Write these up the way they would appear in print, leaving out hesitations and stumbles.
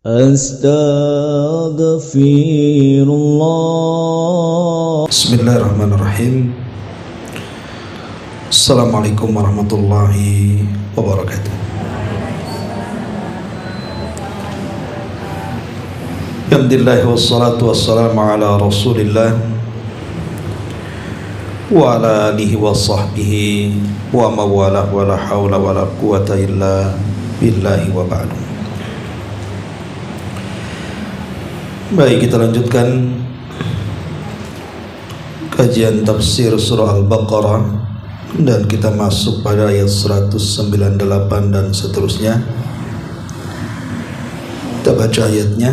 Astaghfirullah. Bismillahirrahmanirrahim. Assalamualaikum warahmatullahi wabarakatuh. Alhamdulillah wassalatu wassalamu ala rasulillah wa ala alihi wa sahbihi wa mawalah wa la hawla wa la quwata illa billahi wa ba'du. Baik, kita lanjutkan kajian tafsir surah Al-Baqarah dan kita masuk pada ayat 198 dan seterusnya. Kita baca ayatnya.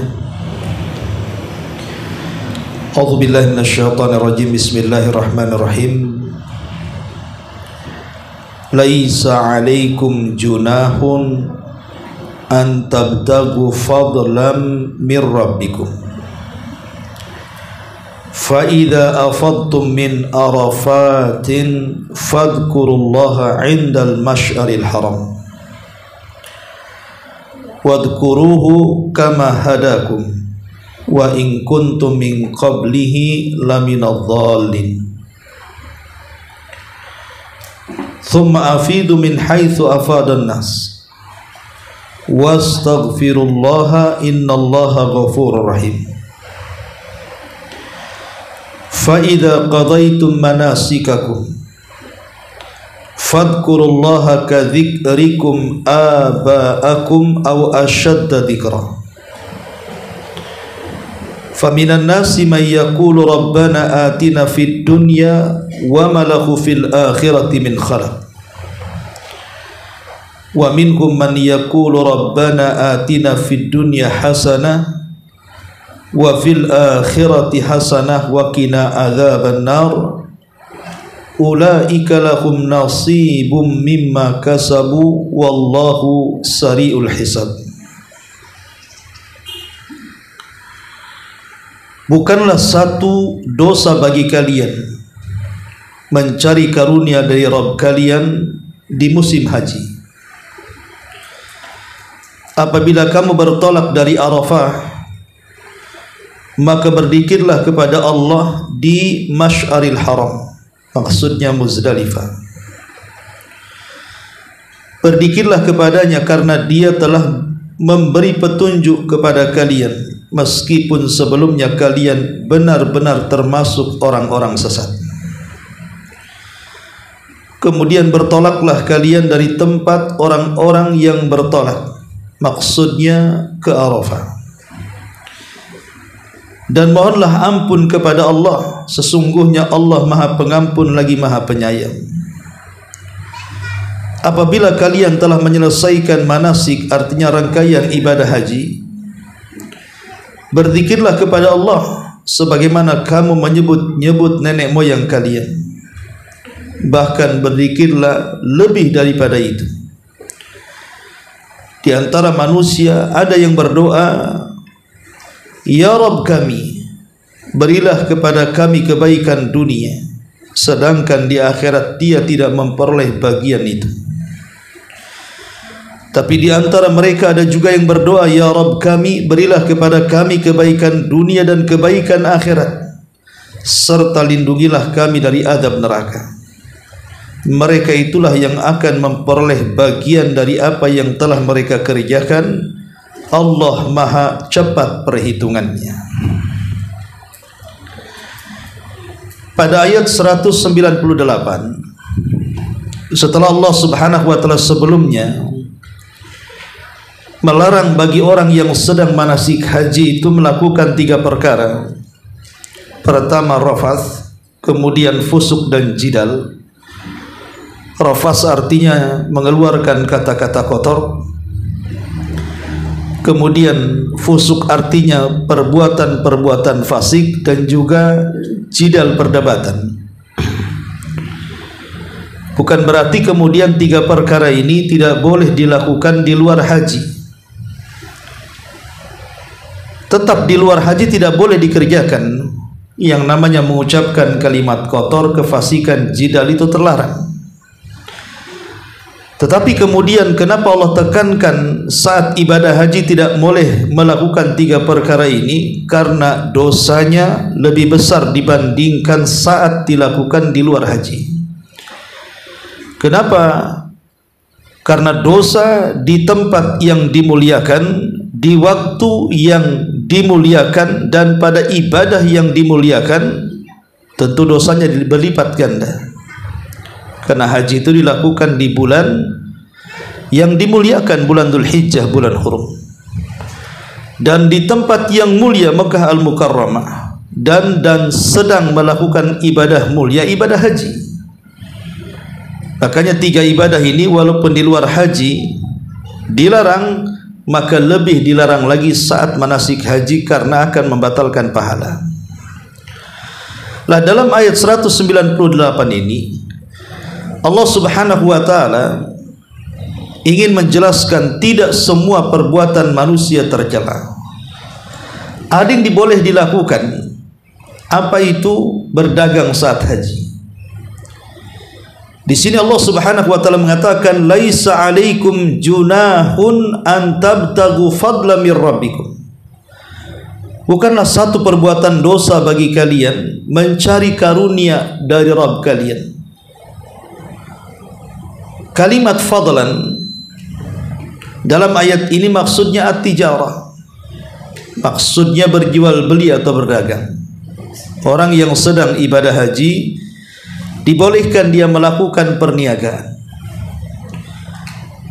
A'udzubillahi minasyaitonirrajim. Bismillahirrahmanirrahim. Laisa 'alaikum junahun an tabtagu fadlan min rabbikum fa idza afadtum min arafatin fadhkurullaha 'indal masy'aril haram wadhkuruhu kama hadakum wa in kuntum min qablihi laminadh dhallin thumma afidu min haitsu afadan nas wastaghfirullaha innallaha ghafurur rahim. Fa idza qadaytum manasikakum fadhkurullaha ka dzikrikum aba'akum aw ashadda dzikra. Faminan nasi man yaqulu rabbana atina fid dunya wa ma lahu fil akhirati min khalaq. Wa minhum man yaqulu rabbana atina fid dunya hasanah wa fil akhirati hasanah wa qina adzaban nar. Ulaika lahum nasibum mimma kasabu wallahu sari'ul hisab. Bukanlah satu dosa bagi kalian mencari karunia dari Rabb kalian di musim haji. Apabila kamu bertolak dari Arafah, maka berzikirlah kepada Allah di Masy'aril Haram, maksudnya Muzdalifah. Berzikirlah kepadanya karena dia telah memberi petunjuk kepada kalian, meskipun sebelumnya kalian benar-benar termasuk orang-orang sesat. Kemudian bertolaklah kalian dari tempat orang-orang yang bertolak, maksudnya ke Arafah. Dan mohonlah ampun kepada Allah, sesungguhnya Allah Maha Pengampun lagi Maha Penyayang. Apabila kalian telah menyelesaikan manasik, artinya rangkaian ibadah haji, berzikirlah kepada Allah sebagaimana kamu menyebut-nyebut nenek moyang kalian. Bahkan berzikirlah lebih daripada itu. Di antara manusia ada yang berdoa, ya Rabb kami, berilah kepada kami kebaikan dunia, sedangkan di akhirat dia tidak memperoleh bagian itu. Tapi di antara mereka ada juga yang berdoa, ya Rabb kami, berilah kepada kami kebaikan dunia dan kebaikan akhirat, serta lindungilah kami dari azab neraka. Mereka itulah yang akan memperoleh bagian dari apa yang telah mereka kerjakan. Allah Maha cepat perhitungannya. Pada ayat 198, setelah Allah Subhanahu wa taala sebelumnya melarang bagi orang yang sedang manasik haji itu melakukan 3 perkara. Pertama rafath, kemudian fusuk dan jidal. Rafas artinya mengeluarkan kata-kata kotor. Kemudian fusuk artinya perbuatan-perbuatan fasik, dan juga jidal perdebatan. Bukan berarti kemudian 3 perkara ini tidak boleh dilakukan di luar haji. Tetap di luar haji tidak boleh dikerjakan. Yang namanya mengucapkan kalimat kotor, kefasikan, jidal itu terlarang. Tetapi kemudian kenapa Allah tekankan saat ibadah haji tidak boleh melakukan 3 perkara ini? Karena dosanya lebih besar dibandingkan saat dilakukan di luar haji. Kenapa? Karena dosa di tempat yang dimuliakan, di waktu yang dimuliakan, dan pada ibadah yang dimuliakan, tentu dosanya berlipat ganda. Karena haji itu dilakukan di bulan yang dimuliakan, bulan Dzulhijjah, bulan hurum, dan di tempat yang mulia Mekah Al-Mukarramah, dan sedang melakukan ibadah mulia, ibadah haji. Makanya 3 ibadah ini walaupun di luar haji dilarang, maka lebih dilarang lagi saat manasik haji karena akan membatalkan pahala. Lah dalam ayat 198 ini Allah Subhanahu wa taala ingin menjelaskan tidak semua perbuatan manusia tercela. Ada yang boleh dilakukan. Apa itu? Berdagang saat haji. Di sini Allah Subhanahu wa taala mengatakan laisa 'alaikum junahun an tabtagu fadlan mir rabbikum. Bukanlah satu perbuatan dosa bagi kalian mencari karunia dari Rabb kalian. Kalimat fadlan dalam ayat ini maksudnya at-tijarah, maksudnya berjual beli atau berdagang. Orang yang sedang ibadah haji dibolehkan dia melakukan perniagaan.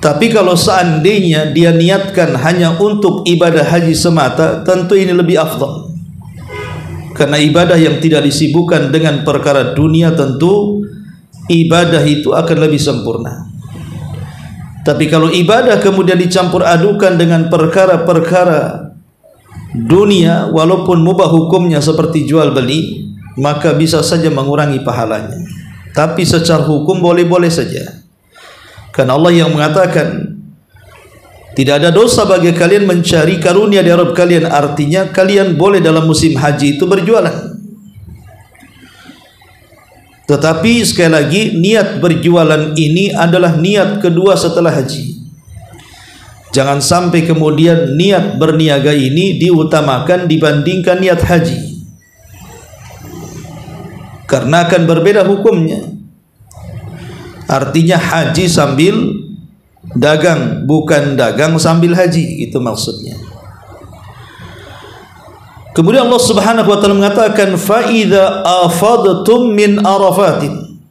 Tapi kalau seandainya dia niatkan hanya untuk ibadah haji semata, tentu ini lebih afdal. Karena ibadah yang tidak disibukkan dengan perkara dunia, tentu ibadah itu akan lebih sempurna. Tapi kalau ibadah kemudian dicampur adukan dengan perkara-perkara dunia, walaupun mubah hukumnya seperti jual beli, maka bisa saja mengurangi pahalanya. Tapi secara hukum boleh-boleh saja. Karena Allah yang mengatakan tidak ada dosa bagi kalian mencari karunia dari Rabb kalian. Artinya kalian boleh dalam musim haji itu berjualan. Tetapi sekali lagi, niat berjualan ini adalah niat kedua setelah haji. Jangan sampai kemudian niat berniaga ini diutamakan dibandingkan niat haji, karena akan berbeda hukumnya. Artinya haji sambil dagang, bukan dagang sambil haji, itu maksudnya. Kemudian Allah Subhanahu wa taala mengatakan fa idza afadtum min arafatin,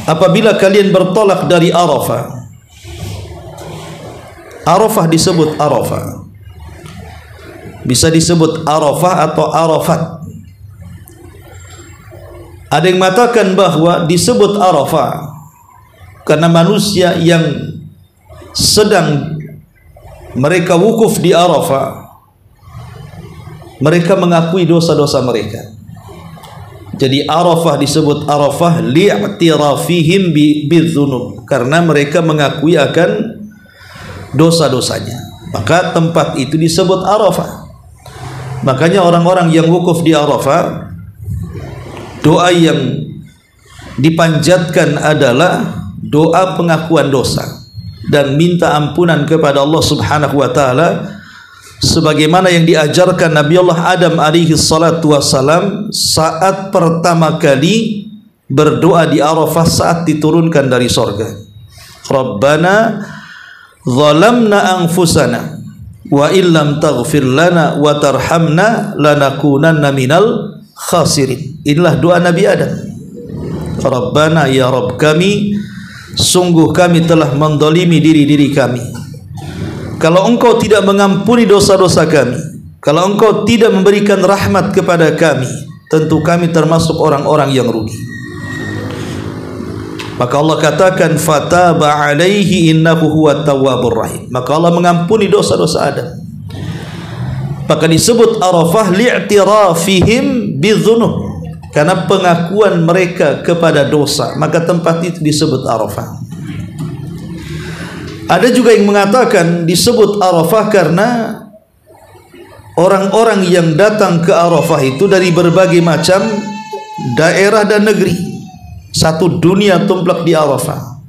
apabila kalian bertolak dari Arafah. Arafah disebut Arafah, bisa disebut Arafah atau Arafat. Ada yang mengatakan bahwa disebut Arafah karena manusia yang sedang mereka wukuf di Arafah, mereka mengakui dosa-dosa mereka. Jadi Arafah disebut Arafah li'tirafihim bidzunub, karena mereka mengakui akan dosa-dosanya. Maka tempat itu disebut Arafah. Makanya orang-orang yang wukuf di Arafah, doa yang dipanjatkan adalah doa pengakuan dosa dan minta ampunan kepada Allah Subhanahu wa taala, sebagaimana yang diajarkan Nabi Allah Adam alaihi salatu wassalam saat pertama kali berdoa di Arafah saat diturunkan dari sorga. Rabbana zalamna anfusana wa illam taghfir lana wa tarhamna lanakunanna minal khasirin. Inilah doa Nabi Adam. Rabbana, ya Rabb kami, sungguh kami telah mendolimi diri-diri kami. Kalau engkau tidak mengampuni dosa-dosa kami, kalau engkau tidak memberikan rahmat kepada kami, tentu kami termasuk orang-orang yang rugi. Maka Allah katakan fataba alaihi innahu huwat tawwabur rahim. Maka Allah mengampuni dosa-dosa Adam. Maka disebut Arafah li'tirafihim bidzunub, karena pengakuan mereka kepada dosa, maka tempat itu disebut Arafah. Ada juga yang mengatakan disebut Arafah karena orang-orang yang datang ke Arafah itu dari berbagai macam daerah dan negeri. Satu dunia tumplak di Arafah,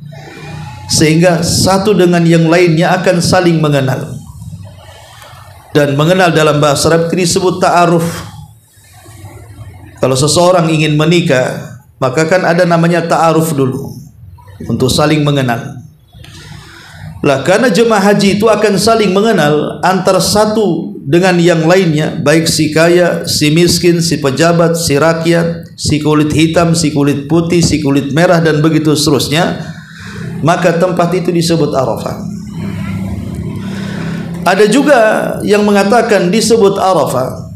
sehingga satu dengan yang lainnya akan saling mengenal. Dan mengenal dalam bahasa Arab disebut ta'aruf. Kalau seseorang ingin menikah, maka kan ada namanya ta'aruf dulu, untuk saling mengenal. Lah, karena jemaah haji itu akan saling mengenal antara satu dengan yang lainnya, baik si kaya, si miskin, si pejabat, si rakyat, si kulit hitam, si kulit putih, si kulit merah, dan begitu seterusnya, maka tempat itu disebut Arafah. Ada juga yang mengatakan disebut Arafah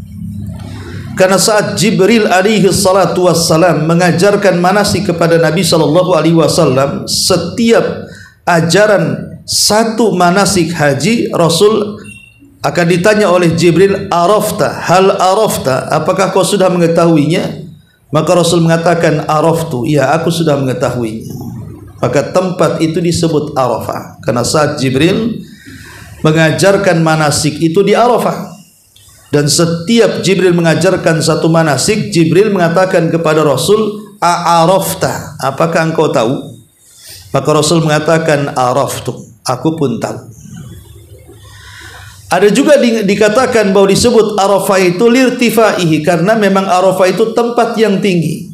karena saat Jibril alaihi salatu wassalam mengajarkan manasik kepada Nabi sallallahu alaihi wasallam, setiap ajaran satu manasik haji, Rasul akan ditanya oleh Jibril, arafta, hal arafta, apakah kau sudah mengetahuinya? Maka Rasul mengatakan, araftu, ya aku sudah mengetahuinya. Maka tempat itu disebut Arafah karena saat Jibril mengajarkan manasik itu di Arafah. Dan setiap Jibril mengajarkan satu manasik, Jibril mengatakan kepada Rasul, a'arafta, apakah engkau tahu? Maka Rasul mengatakan, araftu, aku pun tahu. Ada juga dikatakan bahwa disebut Arafah itu lirtifaihi, karena memang Arafah itu tempat yang tinggi.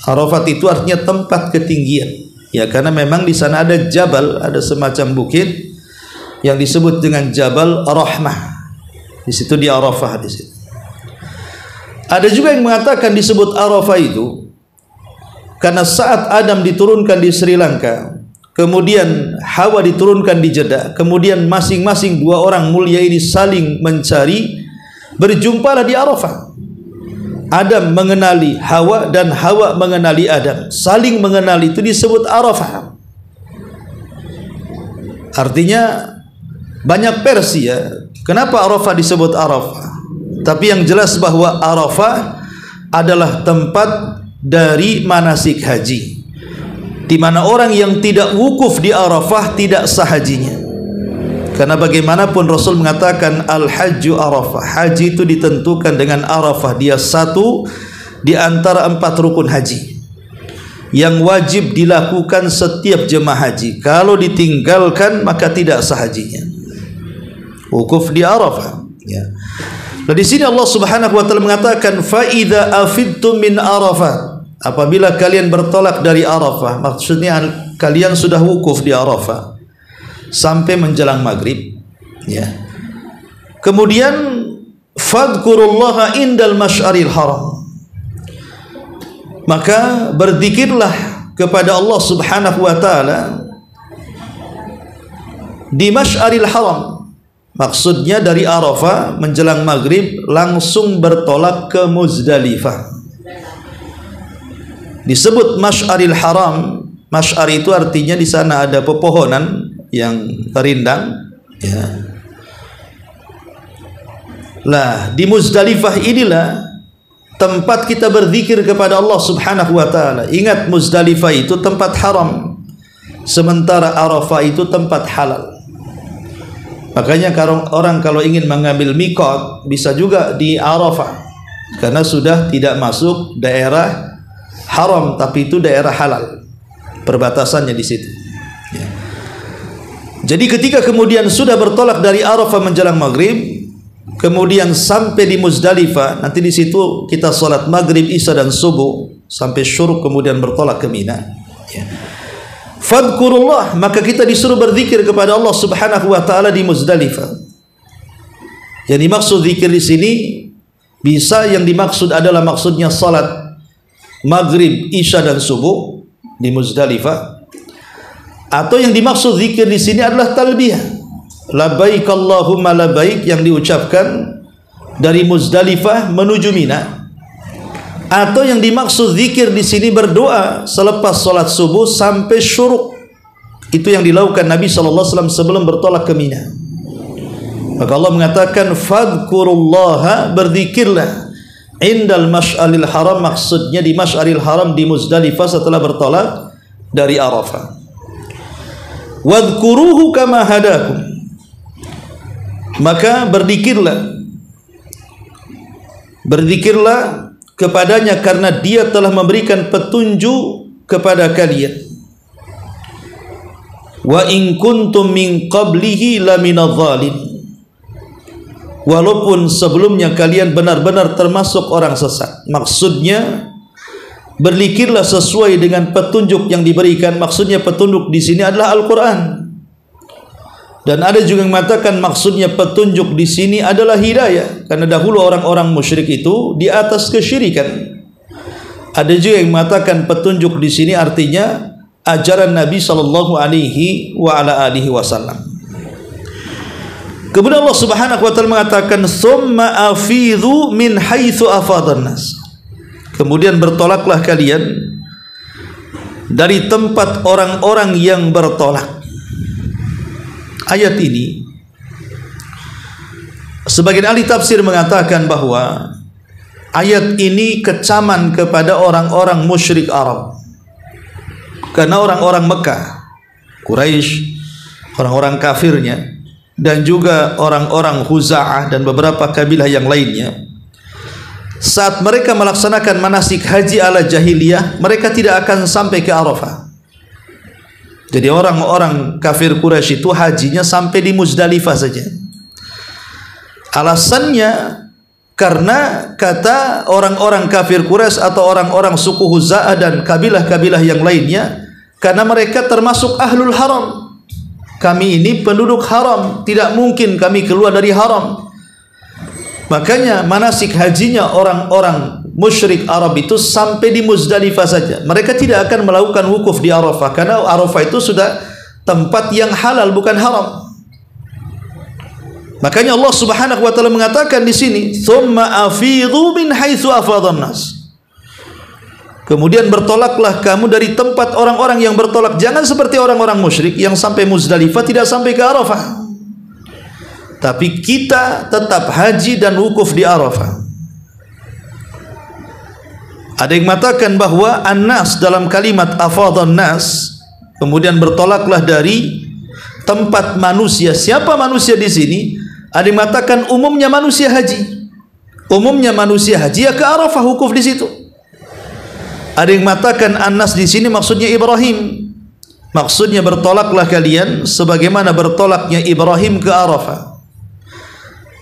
Arafat itu artinya tempat ketinggian. Ya, karena memang di sana ada jabal, ada semacam bukit yang disebut dengan Jabal Rahmah. Di situ di Arafah di situ. Ada juga yang mengatakan disebut Arafah itu karena saat Adam diturunkan di Sri Lanka, kemudian Hawa diturunkan di Jeddah, kemudian masing-masing dua orang mulia ini saling mencari, berjumpalah di Arafah. Adam mengenali Hawa dan Hawa mengenali Adam, saling mengenali, itu disebut Arafah. Artinya banyak versi ya, kenapa Arafah disebut Arafah. Tapi yang jelas bahwa Arafah adalah tempat dari manasik haji, di mana orang yang tidak wukuf di Arafah tidak sah hajinya. Karena bagaimanapun Rasul mengatakan al-hajju Arafah, haji itu ditentukan dengan Arafah. Dia satu di antara 4 rukun haji yang wajib dilakukan setiap jemaah haji. Kalau ditinggalkan maka tidak sah hajinya. Wukuf di Arafah. Ya. Nah, di sini Allah Subhanahu wa taala mengatakan fa idza afidtum min Arafah, apabila kalian bertolak dari Arafah, maksudnya kalian sudah wukuf di Arafah sampai menjelang maghrib, ya. Kemudian fadhkurullaha indal masy'aril haram, maka berzikirlah kepada Allah Subhanahu wa taala di masy'aril haram. Maksudnya dari Arafah menjelang maghrib langsung bertolak ke Muzdalifah. Disebut Masy'aril Haram. Masy'ar itu artinya di sana ada pepohonan yang rindang. Ya. Lah, di Muzdalifah inilah tempat kita berzikir kepada Allah Subhanahu wa taala. Ingat, Muzdalifah itu tempat haram, sementara Arafah itu tempat halal. Makanya orang kalau ingin mengambil mikot bisa juga di Arafah, karena sudah tidak masuk daerah haram, tapi itu daerah halal, perbatasannya di situ. Ya. Jadi ketika kemudian sudah bertolak dari Arafah menjelang maghrib, kemudian sampai di Muzdalifah, nanti di situ kita sholat maghrib, isya dan subuh sampai syuruk, kemudian bertolak ke Mina. Ya. Fadhkurullah, maka kita disuruh berzikir kepada Allah Subhanahu wa taala di Muzdalifah. Yang dimaksud zikir di sini bisa yang dimaksud adalah maksudnya salat maghrib, isya dan subuh di Muzdalifah, atau yang dimaksud zikir di sini adalah talbiyah, labbaik Allahumma labbaik, yang diucapkan dari Muzdalifah menuju Mina. Atau yang dimaksud zikir di sini berdoa selepas salat subuh sampai syuruk. Itu yang dilakukan Nabi sallallahu alaihi wasallam sebelum bertolak ke Mina. Maka Allah mengatakan fadhkurullaha, berzikirlah indal masy'aril haram, maksudnya di masy'aril haram di Muzdalifah setelah bertolak dari Arafah. Wadhkuruhu kama hadakum, maka berzikirlah kepadanya karena dia telah memberikan petunjuk kepada kalian, wa in kuntum min qablihi laminadh dhalin, walaupun sebelumnya kalian benar-benar termasuk orang sesat. Maksudnya berpikirlah sesuai dengan petunjuk yang diberikan. Maksudnya petunjuk di sini adalah Al-Quran. Dan ada juga yang mengatakan maksudnya petunjuk di sini adalah hidayah, karena dahulu orang-orang musyrik itu di atas kesyirikan. Ada juga yang mengatakan petunjuk di sini artinya ajaran Nabi sallallahu alaihi wasallam. Kemudian Allah Subhanahu wa taala mengatakan summa afidhu min haitsu afadhan nas. Kemudian bertolaklah kalian dari tempat orang-orang yang bertolak. Ayat ini sebagian ahli tafsir mengatakan bahwa ayat ini kecaman kepada orang-orang musyrik Arab. Karena orang-orang Mekah, Quraisy, orang-orang kafirnya, dan juga orang-orang Khuza'ah dan beberapa kabilah yang lainnya, saat mereka melaksanakan manasik haji ala jahiliyah, mereka tidak akan sampai ke Arafah. Jadi orang-orang kafir Quraisy itu hajinya sampai di Muzdalifah saja. Alasannya karena kata orang-orang kafir Quraisy atau orang-orang suku Khuza'ah dan kabilah-kabilah yang lainnya, karena mereka termasuk ahlul haram. Kami ini penduduk haram, tidak mungkin kami keluar dari haram. Makanya manasik hajinya orang-orang musyrik Arab itu sampai di Muzdalifah saja. Mereka tidak akan melakukan wukuf di Arafah, karena Arafah itu sudah tempat yang halal, bukan haram. Makanya Allah Subhanahu wa taala mengatakan di sini, "Tsumma afidhu min haitsu afadhan nas." Kemudian bertolaklah kamu dari tempat orang-orang yang bertolak. Jangan seperti orang-orang musyrik yang sampai Muzdalifah tidak sampai ke Arafah. Tapi kita tetap haji dan wukuf di Arafah. Ada yang mengatakan bahwa an-nas dalam kalimat afadhan nas, kemudian bertolaklah dari tempat manusia. Siapa manusia di sini? Ada yang mengatakan umumnya manusia haji. Umumnya manusia haji ya ke Arafah, wukuf di situ. Ada yang mengatakan an-nas di sini maksudnya Ibrahim. Maksudnya bertolaklah kalian sebagaimana bertolaknya Ibrahim ke Arafah.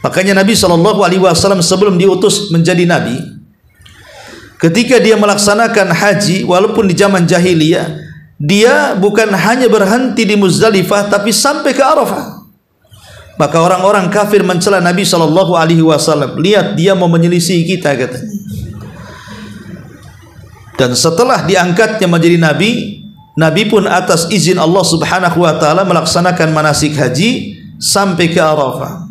Makanya Nabi SAW sebelum diutus menjadi Nabi, ketika dia melaksanakan haji, walaupun di zaman jahiliyah, dia bukan hanya berhenti di Muzdalifah, tapi sampai ke Arafah. Maka orang-orang kafir mencela Nabi SAW. Lihat, dia mau menyelisih kita, katanya. Dan setelah diangkatnya menjadi Nabi, Nabi pun atas izin Allah Subhanahu wa taala melaksanakan manasik haji sampai ke Arafah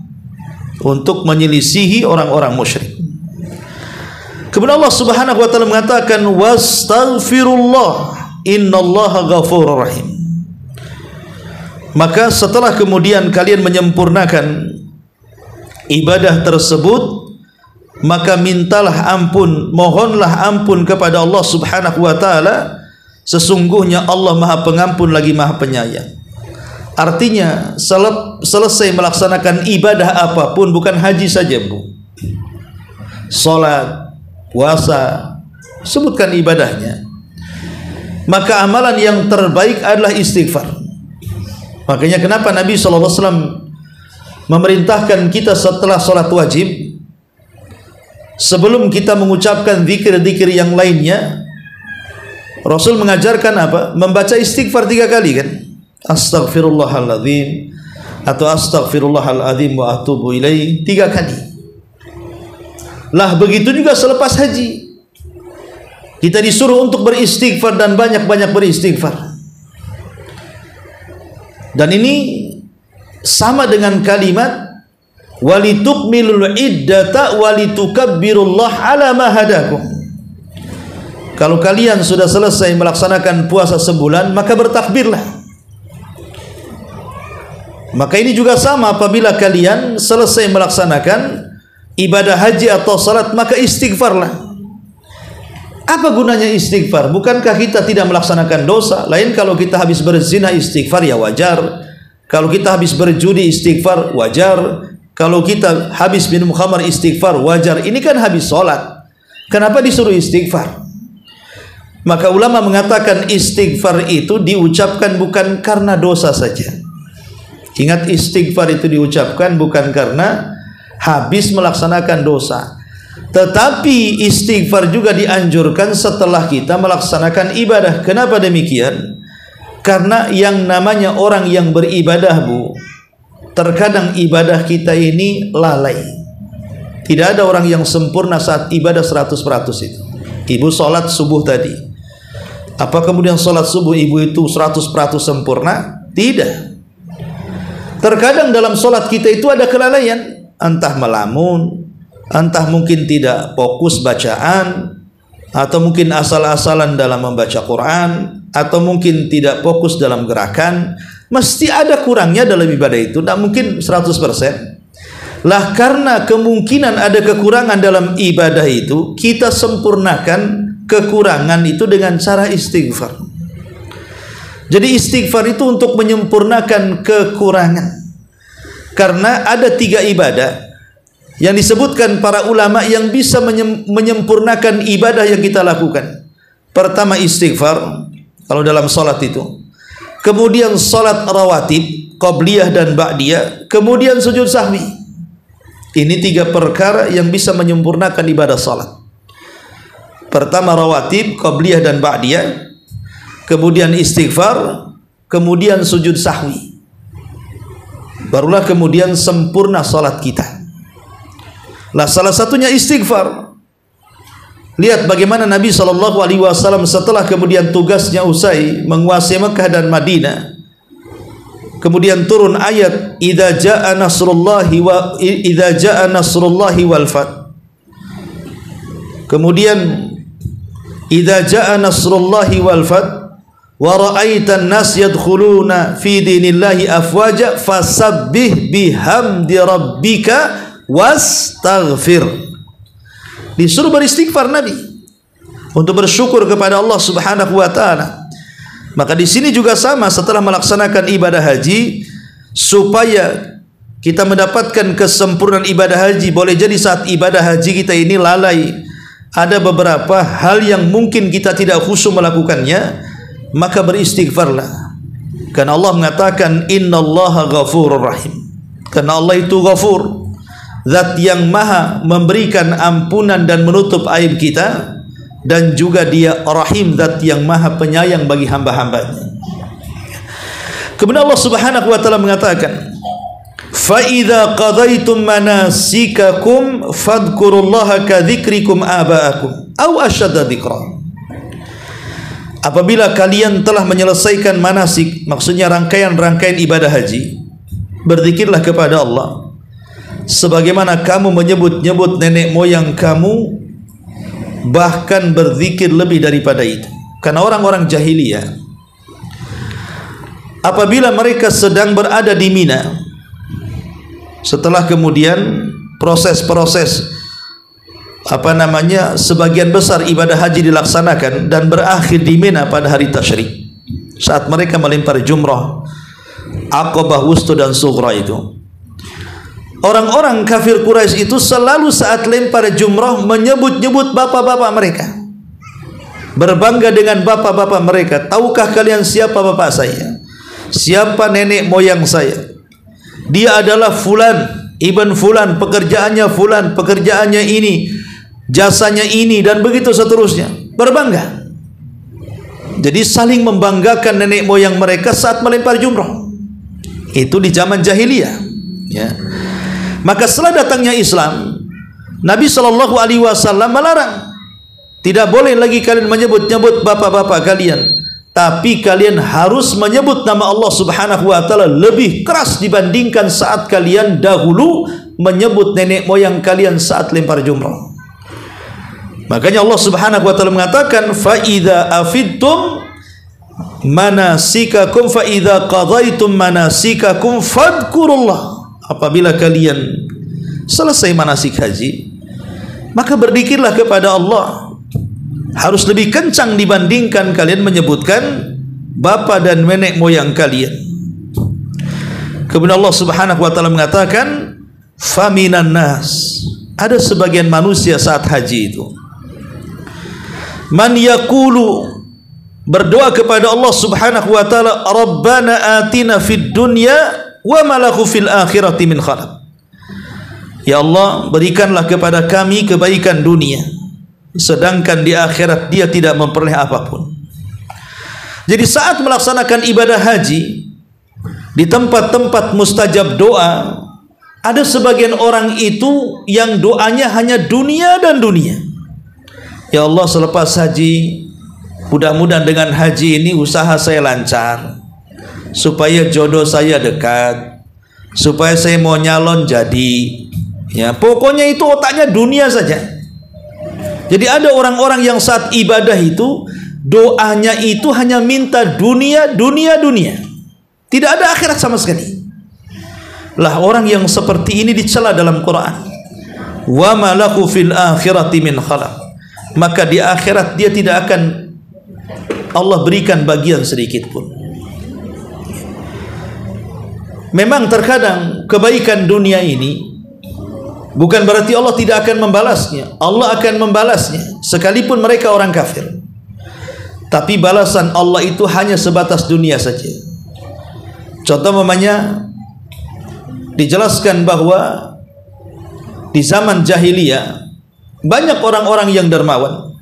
untuk menyelisihi orang-orang musyrik. Kemudian Allah Subhanahu wa taala mengatakan wastaghfirullah innallaha ghafurur rahim. Maka setelah kemudian kalian menyempurnakan ibadah tersebut, maka mintalah ampun, mohonlah ampun kepada Allah Subhanahu wa taala. Sesungguhnya Allah Maha Pengampun lagi Maha Penyayang. Artinya selesai melaksanakan ibadah apapun, bukan haji saja, Bu. Salat, puasa, sebutkan ibadahnya. Maka amalan yang terbaik adalah istighfar. Makanya kenapa Nabi SAW memerintahkan kita setelah salat wajib, sebelum kita mengucapkan zikir-zikir yang lainnya, Rasul mengajarkan apa? Membaca istighfar 3 kali, kan? Astaghfirullahaladzim atau astaghfirullahaladzim wa atubu ilaih 3 kali. Lah begitu juga selepas haji, kita disuruh untuk beristighfar dan banyak-banyak beristighfar. Dan ini sama dengan kalimat walitukmilul iddata walitukabbirullaha ala ma hadakum. Kalau kalian sudah selesai melaksanakan puasa sebulan, maka bertakbirlah. Maka ini juga sama, apabila kalian selesai melaksanakan ibadah haji atau salat, maka istighfarlah. Apa gunanya istighfar? Bukankah kita tidak melaksanakan dosa? Lain kalau kita habis berzina istighfar, ya wajar. Kalau kita habis berjudi istighfar, wajar. Kalau kita habis minum khamar istighfar, wajar. Ini kan habis salat. Kenapa disuruh istighfar? Maka ulama mengatakan istighfar itu diucapkan bukan karena dosa saja. Ingat, istighfar itu diucapkan bukan karena habis melaksanakan dosa, tetapi istighfar juga dianjurkan setelah kita melaksanakan ibadah. Kenapa demikian? Karena yang namanya orang yang beribadah, Bu, terkadang ibadah kita ini lalai. Tidak ada orang yang sempurna saat ibadah 100% itu. Ibu sholat subuh tadi, apa kemudian sholat subuh ibu itu 100% sempurna? Tidak. Terkadang dalam sholat kita itu ada kelalaian, entah melamun, entah mungkin tidak fokus bacaan, atau mungkin asal-asalan dalam membaca Quran, atau mungkin tidak fokus dalam gerakan. Mesti ada kurangnya dalam ibadah itu, tidak mungkin 100%. Lah karena kemungkinan ada kekurangan dalam ibadah itu, kita sempurnakan kekurangan itu dengan cara istighfar. Jadi istighfar itu untuk menyempurnakan kekurangan. Karena ada 3 ibadah yang disebutkan para ulama yang bisa menyempurnakan ibadah yang kita lakukan. Pertama istighfar, kalau dalam salat itu. Kemudian salat rawatib, qabliyah dan ba'diyah. Kemudian sujud sahwi. Ini 3 perkara yang bisa menyempurnakan ibadah salat. Pertama rawatib, qabliyah dan ba'diyah. Kemudian istighfar, kemudian sujud sahwi. Barulah kemudian sempurna salat kita. Lah salah satunya istighfar. Lihat bagaimana Nabi SAW setelah kemudian tugasnya usai menguasai Mekah dan Madinah, kemudian turun ayat idza jaa nasrullahi wal fath. Kemudian idza jaa nasrullahi wal fath wa ra'aitan nas yadkhuluna fi dinillahi afwaja fasabbih bihamdi rabbika wastaghfir. Disuruh beristighfar Nabi untuk bersyukur kepada Allah Subhanahu wa taala. Maka di sini juga sama, setelah melaksanakan ibadah haji, supaya kita mendapatkan kesempurnaan ibadah haji. Boleh jadi saat ibadah haji kita ini lalai, ada beberapa hal yang mungkin kita tidak khusyuk melakukannya, maka beristighfarlah. Karena Allah mengatakan innallaha ghafurur rahim. Karena Allah itu ghafur, zat yang maha memberikan ampunan dan menutup aib kita, dan juga dia rahim, zat yang maha penyayang bagi hamba-hambanya. Kemudian Allah Subhanahu wa taala mengatakan fa idza qadaitum manasikakum fadhkurullaha ka dzikrikum aba'akum aw asyadda dzikra. Apabila kalian telah menyelesaikan manasik, maksudnya rangkaian-rangkaian ibadah haji, berzikirlah kepada Allah sebagaimana kamu menyebut-nyebut nenek moyang kamu, bahkan berzikir lebih daripada itu. Karena orang-orang jahiliyah, apabila mereka sedang berada di Mina, setelah kemudian proses-proses sebagian besar ibadah haji dilaksanakan dan berakhir di Mina pada hari tasyrik, saat mereka melempar jumrah Aqabah Wusta dan Sughra itu, orang-orang kafir Quraisy itu selalu saat lempar jumrah menyebut-nyebut bapak-bapak mereka, berbangga dengan bapak-bapak mereka. Tahukah kalian siapa bapak saya? Siapa nenek moyang saya? Dia adalah fulan ibn fulan, pekerjaannya fulan, pekerjaannya ini, jasanya ini, dan begitu seterusnya. Berbangga. Jadi saling membanggakan nenek moyang mereka saat melempar jumrah. Itu di zaman jahiliyah, ya. Maka setelah datangnya Islam, Nabi SAW melarang. Tidak boleh lagi kalian menyebut-nyebut bapak-bapak kalian, tapi kalian harus menyebut nama Allah Subhanahu wa taala lebih keras dibandingkan saat kalian dahulu menyebut nenek moyang kalian saat lempar jumrah. Makanya Allah Subhanahu wa taala mengatakan fa idza afidtum manasikakum fa idza qadaitum manasikakum fadhkurullah. Apabila kalian selesai manasik haji, maka berzikirlah kepada Allah. Harus lebih kencang dibandingkan kalian menyebutkan bapa dan nenek moyang kalian. Kemudian Allah Subhanahu wa taala mengatakan faminan nas, ada sebagian manusia saat haji itu Man yaqulu, berdoa kepada Allah Subhanahu wa taala, Rabbana atina fid dunya wa ma lahu fil akhirati min khalaq. Ya Allah, berikanlah kepada kami kebaikan dunia, sedangkan di akhirat dia tidak memperoleh apapun. Jadi saat melaksanakan ibadah haji di tempat-tempat mustajab doa, ada sebagian orang itu yang doanya hanya dunia dan dunia. Ya Allah, selepas haji, mudah-mudahan dengan haji ini usaha saya lancar, supaya jodoh saya dekat, supaya saya mau nyalon jadi. Ya, pokoknya itu otaknya dunia saja. Jadi ada orang-orang yang saat ibadah itu doanya itu hanya minta dunia, dunia, dunia. Tidak ada akhirat sama sekali. Lah orang yang seperti ini dicela dalam Quran. Wa ma lahu fil akhirati min khalaq. Maka di akhirat dia tidak akan Allah berikan bagian sedikit pun. Memang terkadang kebaikan dunia ini bukan berarti Allah tidak akan membalasnya. Allah akan membalasnya sekalipun mereka orang kafir. Tapi balasan Allah itu hanya sebatas dunia saja. Contoh umpamanya dijelaskan bahwa di zaman jahiliyah banyak orang-orang yang dermawan.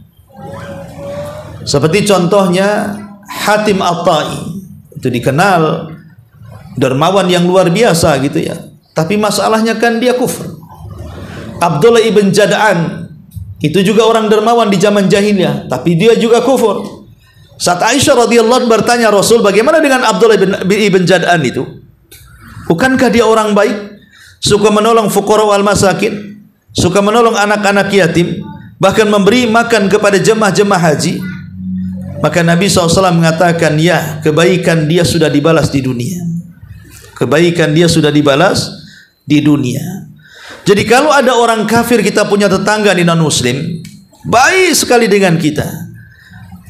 Seperti contohnya Hatim At-Tai, itu dikenal dermawan yang luar biasa gitu ya. Tapi masalahnya kan dia kufur. Abdullah ibn Jad'an itu juga orang dermawan di zaman jahiliyah, tapi dia juga kufur. Saat Aisyah radhiyallahu anha bertanya Rasul, bagaimana dengan Abdullah ibn Jad'an itu? Bukankah dia orang baik, suka menolong fuqara wal masakin, suka menolong anak-anak yatim, bahkan memberi makan kepada jemaah-jemaah haji? Maka Nabi SAW mengatakan, ya, kebaikan dia sudah dibalas di dunia. Kebaikan dia sudah dibalas di dunia. Jadi kalau ada orang kafir, kita punya tetangga di non-muslim, baik sekali dengan kita,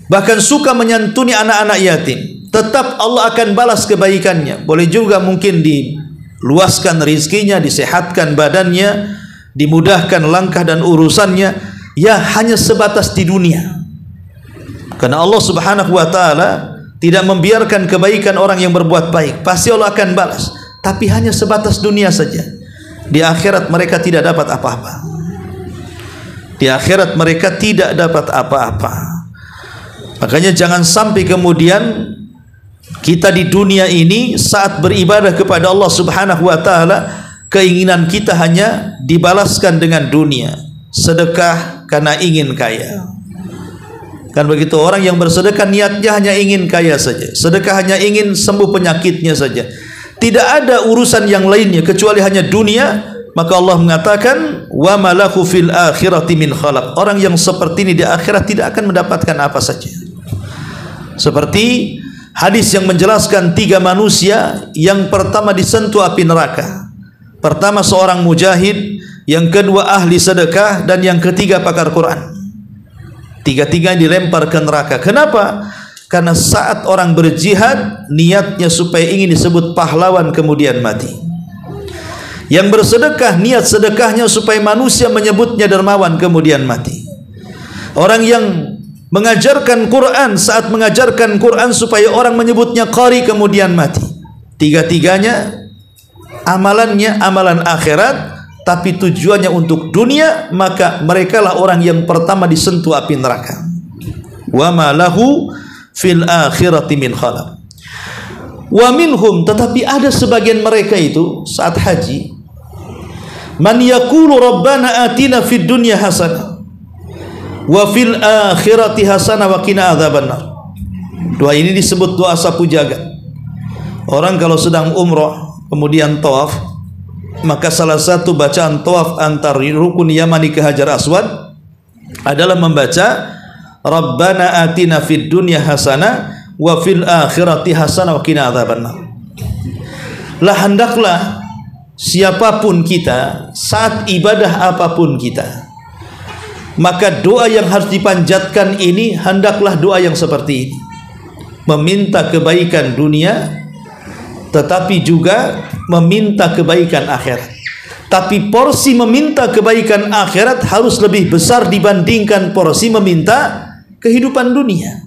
bahkan suka menyantuni anak-anak yatim, tetap Allah akan balas kebaikannya. Boleh juga mungkin diluaskan rizkinya, disehatkan badannya, dimudahkan langkah dan urusannya. Ya, hanya sebatas di dunia. Karena Allah Subhanahu wa taala tidak membiarkan kebaikan orang yang berbuat baik. Pasti Allah akan balas, tapi hanya sebatas dunia saja. Di akhirat mereka tidak dapat apa-apa. Di akhirat mereka tidak dapat apa-apa. Makanya jangan sampai kemudian kita di dunia ini saat beribadah kepada Allah Subhanahu wa taala, keinginan kita hanya dibalaskan dengan dunia. Sedekah karena ingin kaya. Kan begitu, orang yang bersedekah niatnya hanya ingin kaya saja. Sedekah hanya ingin sembuh penyakitnya saja. Tidak ada urusan yang lainnya kecuali hanya dunia. Maka Allah mengatakan, wa ma lahu fil akhirati min khalaq. Orang yang seperti ini di akhirat tidak akan mendapatkan apa saja. Seperti hadis yang menjelaskan 3 manusia. Yang pertama disentuh api neraka. Pertama seorang mujahid, yang kedua ahli sedekah, dan yang ketiga pakar Quran. Tiga-tiga dilempar ke neraka. Kenapa? Karena saat orang berjihad, niatnya supaya ingin disebut pahlawan kemudian mati. Yang bersedekah, niat sedekahnya supaya manusia menyebutnya dermawan kemudian mati. Orang yang mengajarkan Quran, saat mengajarkan Quran supaya orang menyebutnya qari kemudian mati. Tiga-tiganya amalannya amalan akhirat, tapi tujuannya untuk dunia, maka merekalah orang yang pertama disentuh api neraka. Wa ma lahu fil akhirati min khalaq. Wa minhum, tetapi ada sebagian mereka itu saat haji, man yaqulu rabbana atina fid dunya hasanah wa fil akhirati hasanah wa qina adzabannar. Doa ini disebut doa sapu jagat. Orang kalau sedang umroh kemudian tawaf, maka salah satu bacaan tawaf antar rukun Yamani ke Hajar Aswad adalah membaca Rabbana atina fid dunya hasanah wa fil akhirati hasanah wa qina adzabannar. Lah hendaklah siapapun kita, saat ibadah apapun kita, maka doa yang harus dipanjatkan ini hendaklah doa yang seperti ini. Meminta kebaikan dunia, tetapi juga meminta kebaikan akhirat. Tapi porsi meminta kebaikan akhirat harus lebih besar dibandingkan porsi meminta kehidupan dunia.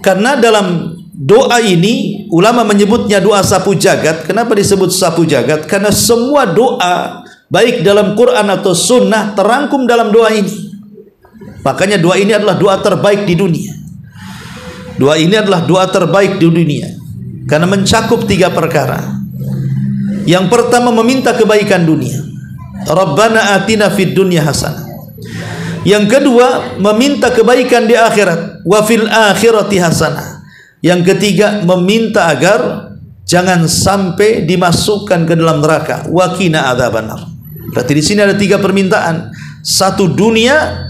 Karena dalam doa ini ulama menyebutnya doa sapu jagat. Kenapa disebut sapu jagat? Karena semua doa baik dalam Quran atau sunnah terangkum dalam doa ini. Makanya doa ini adalah doa terbaik di dunia. Doa ini adalah doa terbaik di dunia karena mencakup 3 perkara. Yang pertama, meminta kebaikan dunia. Rabbana atina fid dunya hasanah. Yang kedua, meminta kebaikan di akhirat. Wa fil akhirati hasanah. Yang ketiga, meminta agar jangan sampai dimasukkan ke dalam neraka. Wa qina adzabannar. Berarti di sini ada 3 permintaan. 1 dunia,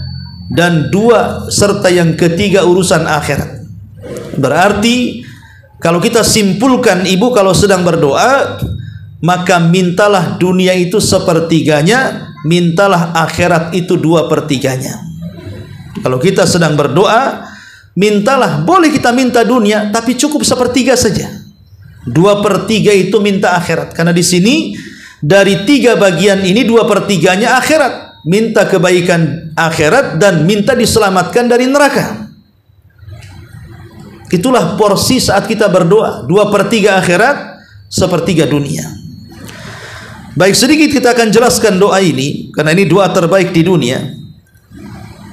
dan 2 serta yang ketiga urusan akhirat. Berarti kalau kita simpulkan, ibu kalau sedang berdoa, maka mintalah dunia itu 1/3-nya, mintalah akhirat itu 2/3-nya. Kalau kita sedang berdoa, mintalah, boleh kita minta dunia tapi cukup 1/3 saja. 2/3 itu minta akhirat. Karena di sini dari 3 bagian ini 2/3-nya akhirat. Minta kebaikan akhirat dan minta diselamatkan dari neraka. Itulah porsi saat kita berdoa. 2/3 akhirat, 1/3 dunia. Baik, sedikit kita akan jelaskan doa ini karena ini doa terbaik di dunia.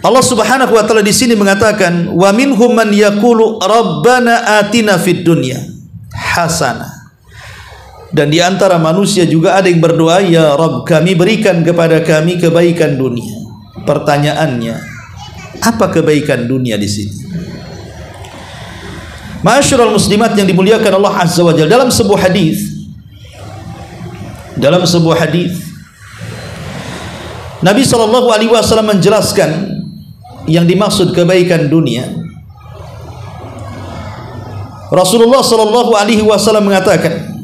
Allah Subhanahu wa taala di sini mengatakan, "Wa minhum man yaqulu rabbana atina fid dunya hasanah." Dan di antara manusia juga ada yang berdoa, "Ya Rabb, kami berikan kepada kami kebaikan dunia." Pertanyaannya, apa kebaikan dunia di sini? Ma'asyiral muslimat yang dimuliakan Allah Azza wa Jalla, dalam sebuah hadis Nabi sallallahu alaihi wasallam menjelaskan yang dimaksud kebaikan dunia. Rasulullah sallallahu alaihi wasallam mengatakan,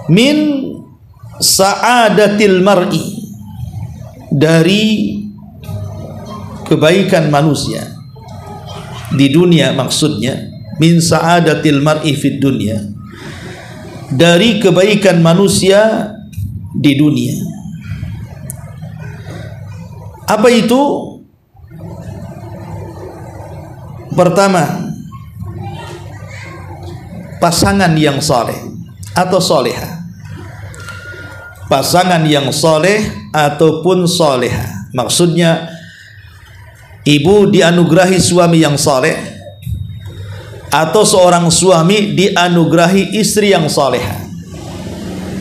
min sa'adatil mar'i, dari kebaikan manusia di dunia, maksudnya min sa'adatil mar'i fid dunya, dari kebaikan manusia di dunia. Apa itu? Pertama, pasangan yang saleh atau soleha. Pasangan yang soleh ataupun soleha. Maksudnya ibu dianugerahi suami yang soleh, atau seorang suami dianugerahi istri yang soleha.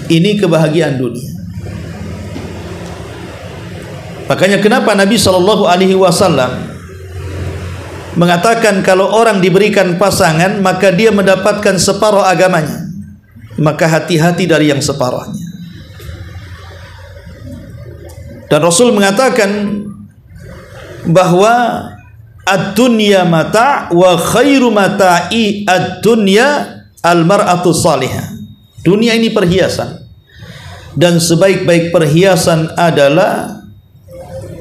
Ini kebahagiaan dunia. Makanya kenapa Nabi Shallallahu Alaihi Wasallam mengatakan kalau orang diberikan pasangan maka dia mendapatkan separuh agamanya, maka hati-hati dari yang separuhnya. Dan Rasul mengatakan bahwa ad-dunya mata' wa khairu mata'i ad-dunya al-mar'atu salihah. Dunia ini perhiasan, dan sebaik-baik perhiasan adalah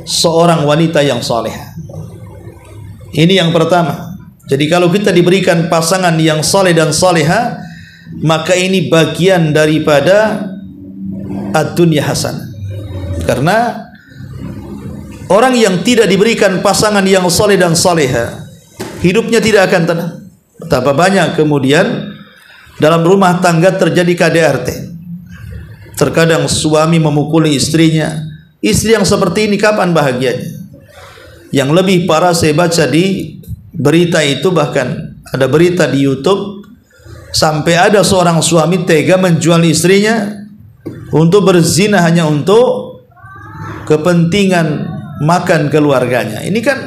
seorang wanita yang salihah. Ini yang pertama. Jadi kalau kita diberikan pasangan yang saleh dan salihah, maka ini bagian daripada ad-dunya hasanah. Karena orang yang tidak diberikan pasangan yang saleh dan salihah, hidupnya tidak akan tenang. Betapa banyak kemudian dalam rumah tangga terjadi KDRT. Terkadang suami memukuli istrinya. Istri yang seperti ini kapan bahagianya? Yang lebih parah saya baca di berita itu, bahkan ada berita di YouTube sampai ada seorang suami tega menjual istrinya untuk berzina hanya untuk kepentingan makan keluarganya. Ini kan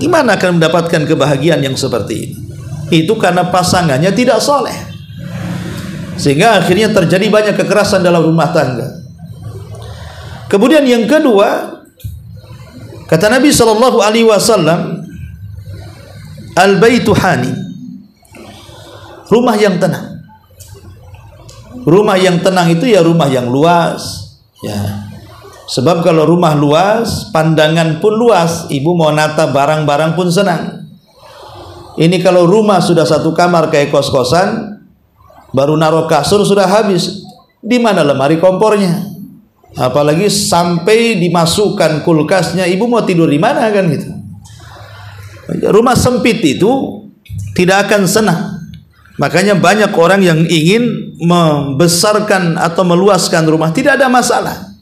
gimana akan mendapatkan kebahagiaan yang seperti ini? Itu karena pasangannya tidak soleh, sehingga akhirnya terjadi banyak kekerasan dalam rumah tangga. Kemudian yang kedua, kata Nabi Shallallahu Alaihi Wasallam, al-baitu hani, rumah yang tenang. Rumah yang tenang itu ya rumah yang luas, ya. Sebab kalau rumah luas, pandangan pun luas, ibu mau nata barang-barang pun senang. Ini kalau rumah sudah satu kamar kayak kos-kosan, baru naruh kasur sudah habis. Di mana lemari kompornya? Apalagi sampai dimasukkan kulkasnya, ibu mau tidur di mana kan gitu. Rumah sempit itu tidak akan senang. Makanya banyak orang yang ingin membesarkan atau meluaskan rumah, tidak ada masalah.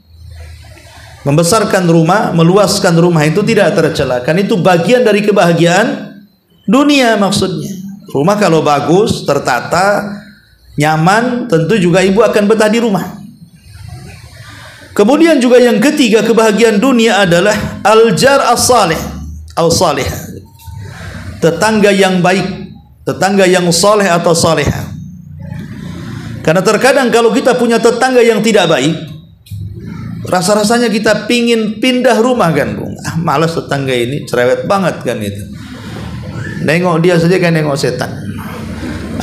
Membesarkan rumah, meluaskan rumah itu tidak tercela. Kan itu bagian dari kebahagiaan dunia maksudnya. Rumah kalau bagus, tertata, nyaman, tentu juga ibu akan betah di rumah. Kemudian juga yang ketiga kebahagiaan dunia adalah al-jar as-salih atau salih. Tetangga yang baik, tetangga yang saleh atau salihah. Karena terkadang kalau kita punya tetangga yang tidak baik, rasa-rasanya kita pingin pindah rumah kan, Bung. Malas tetangga ini, cerewet banget kan itu. Nengok dia saja kan nengok setan.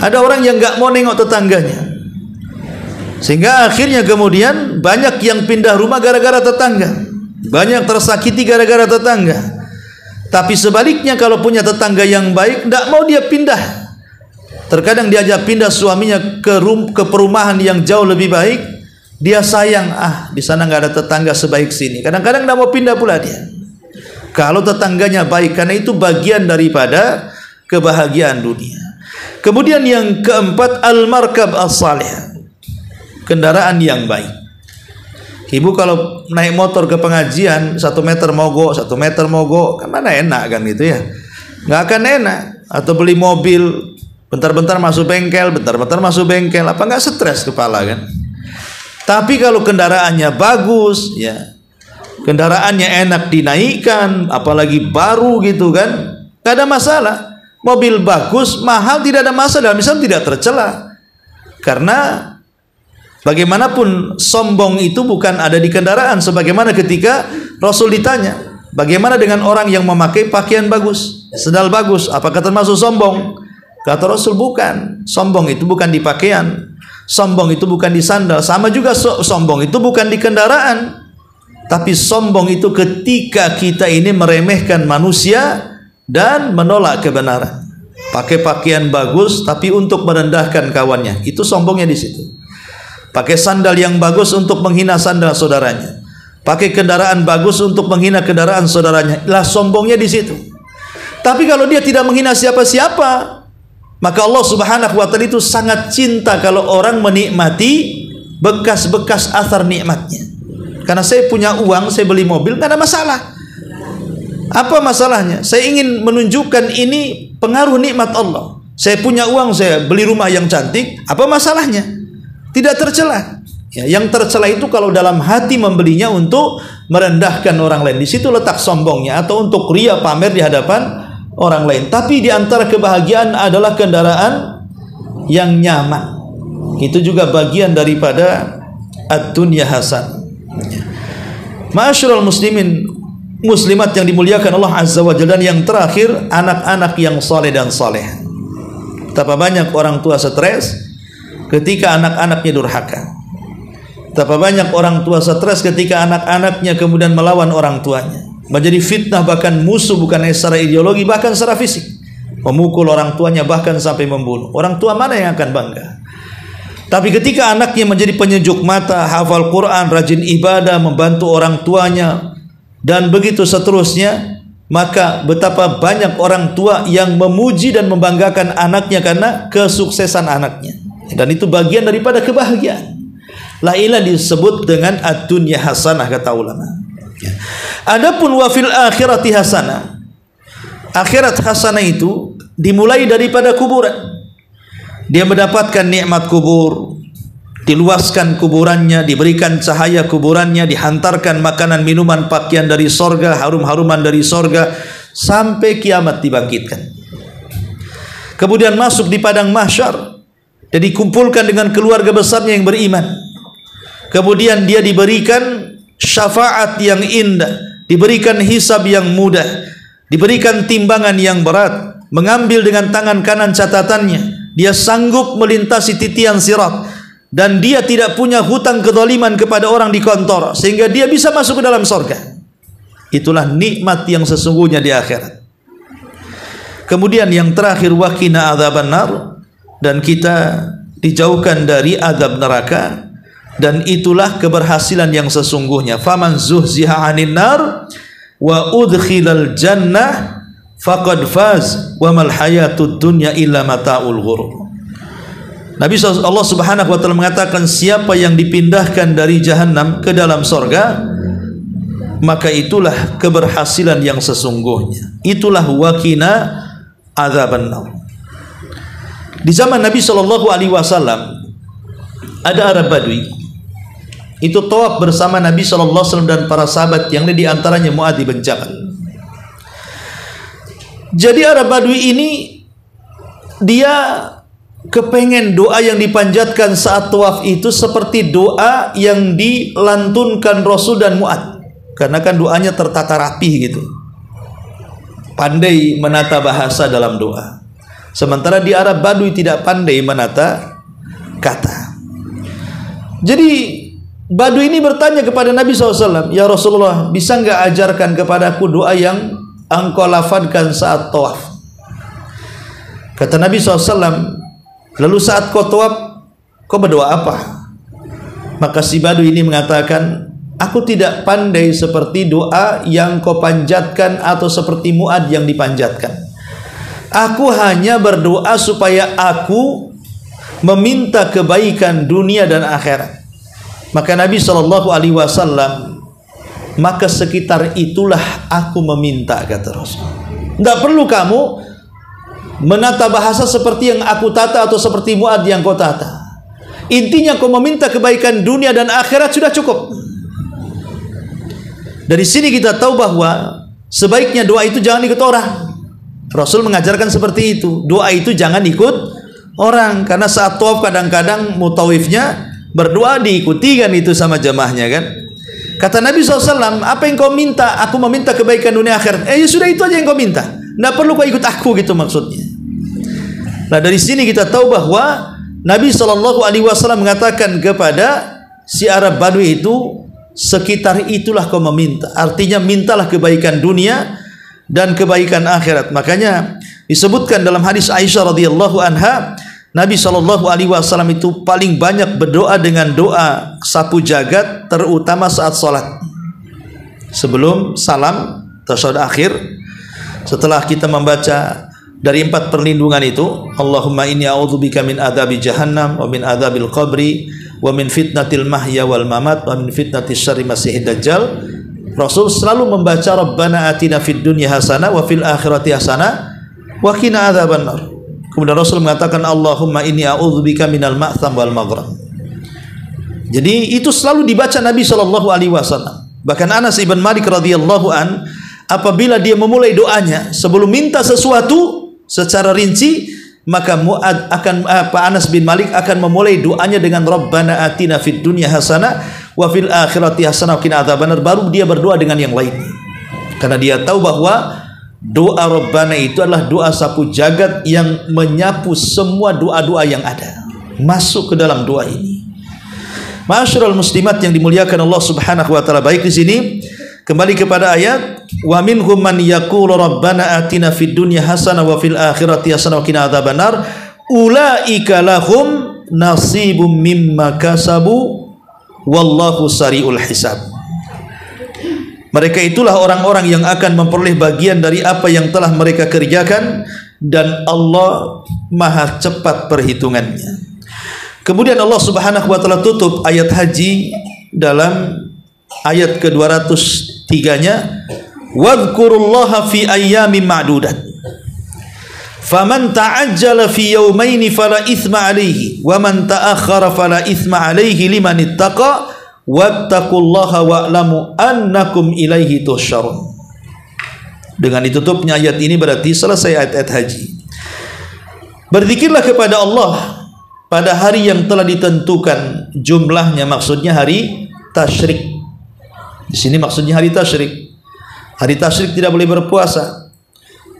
Ada orang yang nggak mau nengok tetangganya, sehingga akhirnya kemudian banyak yang pindah rumah gara-gara tetangga, banyak tersakiti gara-gara tetangga. Tapi sebaliknya kalau punya tetangga yang baik, tidak mau dia pindah. Terkadang diajak pindah suaminya ke perumahan yang jauh lebih baik, dia sayang, di sana nggak ada tetangga sebaik sini. Kadang-kadang tidak mau pindah pula dia. Kalau tetangganya baik, karena itu bagian daripada kebahagiaan dunia. Kemudian yang keempat, al-markab as-salih, kendaraan yang baik. Ibu kalau naik motor ke pengajian 1 meter mogok, 1 meter mogok, kan mana enak kan gitu ya? Nggak akan enak. Atau beli mobil, bentar-bentar masuk bengkel, bentar-bentar masuk bengkel, apa nggak stres kepala kan? Tapi kalau kendaraannya bagus, ya, kendaraannya enak dinaikkan, apalagi baru gitu kan, nggak ada masalah. Mobil bagus, mahal, tidak ada masalah, misalnya tidak tercela. Karena bagaimanapun sombong itu bukan ada di kendaraan. Sebagaimana ketika Rasul ditanya, bagaimana dengan orang yang memakai pakaian bagus, sendal bagus, apakah termasuk sombong? Kata Rasul, bukan. Sombong itu bukan di pakaian, sombong itu bukan di sandal. Sama juga sombong itu bukan di kendaraan. Tapi sombong itu ketika kita ini meremehkan manusia dan menolak kebenaran. Pakai pakaian bagus tapi untuk merendahkan kawannya, itu sombongnya di situ. Pakai sandal yang bagus untuk menghina sandal saudaranya. Pakai kendaraan bagus untuk menghina kendaraan saudaranya. Lah sombongnya di situ. Tapi kalau dia tidak menghina siapa-siapa, maka Allah Subhanahu wa taala itu sangat cinta kalau orang menikmati bekas-bekas athar nikmatnya. Karena saya punya uang, saya beli mobil, nggak ada masalah. Apa masalahnya? Saya ingin menunjukkan ini pengaruh nikmat Allah. Saya punya uang, saya beli rumah yang cantik, apa masalahnya? Tidak tercela. Ya, yang tercela itu kalau dalam hati membelinya untuk merendahkan orang lain. Di situ letak sombongnya, atau untuk ria pamer di hadapan orang lain. Tapi di antara kebahagiaan adalah kendaraan yang nyaman. Itu juga bagian daripada ad-dunya hasan. Ma'asyiral muslimin, muslimat yang dimuliakan Allah Azza wa Jalla, dan yang terakhir anak-anak yang saleh dan saleh. Betapa banyak orang tua stres ketika anak-anaknya durhaka. Betapa banyak orang tua stres ketika anak-anaknya kemudian melawan orang tuanya, menjadi fitnah, bahkan musuh, bukan hanya secara ideologi, bahkan secara fisik, memukul orang tuanya, bahkan sampai membunuh. Orang tua mana yang akan bangga? Tapi ketika anaknya menjadi penyejuk mata, hafal Quran, rajin ibadah, membantu orang tuanya, dan begitu seterusnya, maka betapa banyak orang tua yang memuji dan membanggakan anaknya karena kesuksesan anaknya. Dan itu bagian daripada kebahagiaan. La ilah disebut dengan ad-dunya hasanah, kata ulama. Adapun wa fil akhirati hasanah, akhirat hasanah itu dimulai daripada kuburan. Dia mendapatkan nikmat kubur, diluaskan kuburannya, diberikan cahaya kuburannya, dihantarkan makanan, minuman, pakaian dari sorga, harum-haruman dari sorga, sampai kiamat dibangkitkan. Kemudian masuk di padang mahsyar dan dikumpulkan dengan keluarga besarnya yang beriman. Kemudian dia diberikan syafaat yang indah, diberikan hisab yang mudah, diberikan timbangan yang berat, mengambil dengan tangan kanan catatannya. Dia sanggup melintasi titian sirat, dan dia tidak punya hutang kezaliman kepada orang di kantor, sehingga dia bisa masuk ke dalam surga. Itulah nikmat yang sesungguhnya di akhirat. Kemudian yang terakhir, waqina adzabannar, dan kita dijauhkan dari azab neraka. dan itulah keberhasilan yang sesungguhnya. Faman zuhziha 'anil nar wa udkhilal jannah faqad faz wa mal hayatud dunya illa mata'ul ghurur. Nabi Allah Subhanahu wa taala mengatakan, siapa yang dipindahkan dari jahanam ke dalam sorga, maka itulah keberhasilan yang sesungguhnya. Itulah waqina adzabannar. Di zaman Nabi sallallahu alaihi wasallam ada Arab Badui. Itu tawaf bersama Nabi sallallahu alaihi wasallam dan para sahabat yang di antaranya Muadz bin Jabal. Jadi Arab Badui ini dia kepengen doa yang dipanjatkan saat tawaf itu seperti doa yang dilantunkan Rasul dan Muadz. Karena kan doanya tertata rapi gitu. Pandai menata bahasa dalam doa. Sementara di Arab Badui tidak pandai menata kata. Jadi Badui ini bertanya kepada Nabi SAW, ya Rasulullah, bisa nggak ajarkan kepadaku doa yang engkau lafadkan saat tawaf? Kata Nabi SAW, lalu saat kau tawaf, kau berdoa apa? Maka si Badui ini mengatakan, aku tidak pandai seperti doa yang kau panjatkan atau seperti Muadz yang dipanjatkan. Aku hanya berdoa supaya aku meminta kebaikan dunia dan akhirat. Maka Nabi SAW, maka sekitar itulah aku meminta, kata Rasul. Tidak perlu kamu menata bahasa seperti yang aku tata atau seperti Muadz yang kau tata. Intinya kau meminta kebaikan dunia dan akhirat sudah cukup. Dari sini kita tahu bahwa sebaiknya doa itu jangan ikut orang. Rasul mengajarkan seperti itu. Doa itu jangan ikut orang, karena saat tawaf kadang-kadang mutawifnya berdoa diikuti kan itu sama jamaahnya kan. Kata Nabi SAW, apa yang kau minta? Aku meminta kebaikan dunia akhirat. Ya sudah, itu aja yang kau minta. Tidak perlu kau ikut aku, gitu maksudnya. Nah dari sini kita tahu bahwa Nabi SAW mengatakan kepada si Arab Badui itu, sekitar itulah kau meminta. Artinya mintalah kebaikan dunia dan kebaikan akhirat. Makanya disebutkan dalam hadis Aisyah radhiyallahu anha, Nabi SAW itu paling banyak berdoa dengan doa sapu jagat, terutama saat sholat. Sebelum salam, tasyahud akhir, setelah kita membaca dari 4 perlindungan itu, Allahumma inni a'udzubika min adzabi jahannam wa min adzabil qabri wa min fitnatil mahya wal mamat wa min fitnatis syarri masiihid dajjal. Rasul selalu membaca Rabbana atina fid dunya hasanah wa fil akhirati hasanah wa qina adzabannar. Kemudian Rasul mengatakan Allahumma inni a'udzubika minal ma'tham wal maghram. Jadi itu selalu dibaca Nabi SAW. Bahkan Anas ibn Malik radhiyallahu an, apabila dia memulai doanya sebelum minta sesuatu secara rinci, maka Muadz akan Anas bin Malik akan memulai doanya dengan Rabbana atina fid dunya hasanah wa fil akhirati hasanah wa qina adzabannar, baru dia berdoa dengan yang lain. Karena dia tahu bahwa doa Rabbana itu adalah doa sapu jagat yang menyapu semua doa-doa yang ada, masuk ke dalam doa ini. Ma'asyiral muslimat yang dimuliakan Allah Subhanahu wa taala, baik di sini kembali kepada ayat wa minhum man yaqulu rabbana atina fid dunya hasanah wa fil akhirati hasanah wa qina adzabannar ulaika lahum nasibum mimma kasabu wallahu sari'ul hisab. Mereka itulah orang-orang yang akan memperoleh bagian dari apa yang telah mereka kerjakan, dan Allah maha cepat perhitungannya. Kemudian Allah Subhanahu wa taala tutup ayat haji dalam ayat ke-203-nya, wadhkurullaha fi ayyamin ma'dudat faman ta'ajjala fi yawmaini fala itsma alaihi wa man ta'akhkhara fala itsma alaihi liman ittaqa wattaqullaha wa'lamu annakum ilaihi tusyarun. Dengan ditutupnya ayat ini berarti selesai ayat-ayat haji. Berzikirlah kepada Allah pada hari yang telah ditentukan jumlahnya, maksudnya hari tasyrik. Di sini maksudnya hari tasyrik. Hari tasyrik tidak boleh berpuasa,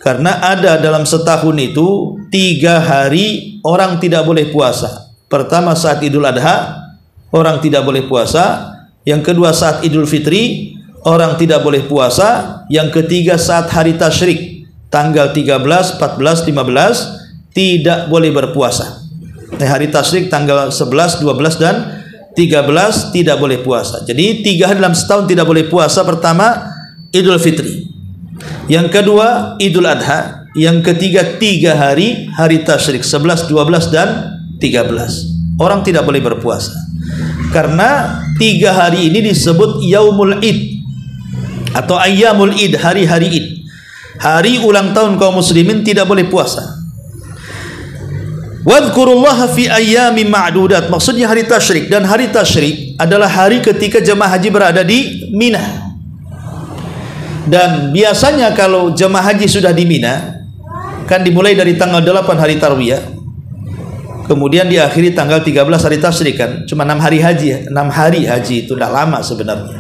karena ada dalam setahun itu 3 hari orang tidak boleh puasa. Pertama saat Idul Adha, orang tidak boleh puasa. Yang kedua saat Idul Fitri, orang tidak boleh puasa. Yang ketiga saat hari tasyrik, tanggal 13, 14, 15 tidak boleh berpuasa. Hari tasyrik tanggal 11, 12 dan 13 tidak boleh puasa. Jadi 3 hari dalam setahun tidak boleh puasa. Pertama Idul Fitri, yang kedua Idul Adha, yang ketiga 3 hari tasyrik, 11, 12 dan 13. Orang tidak boleh berpuasa karena 3 hari ini disebut Yaumul Id atau Ayyamul Id, hari-hari Id, hari ulang tahun kaum muslimin, tidak boleh puasa. Wadhkurullaha fi ayyamin ma'dudat, maksudnya hari tasyrik, dan hari tasyrik adalah hari ketika jemaah haji berada di Mina. Dan biasanya kalau jemaah haji sudah di Mina, kan dimulai dari tanggal 8 hari tarwiyah, kemudian diakhiri tanggal 13 hari tasyrik, kan cuma 6 hari haji, 6 hari haji itu tidak lama sebenarnya.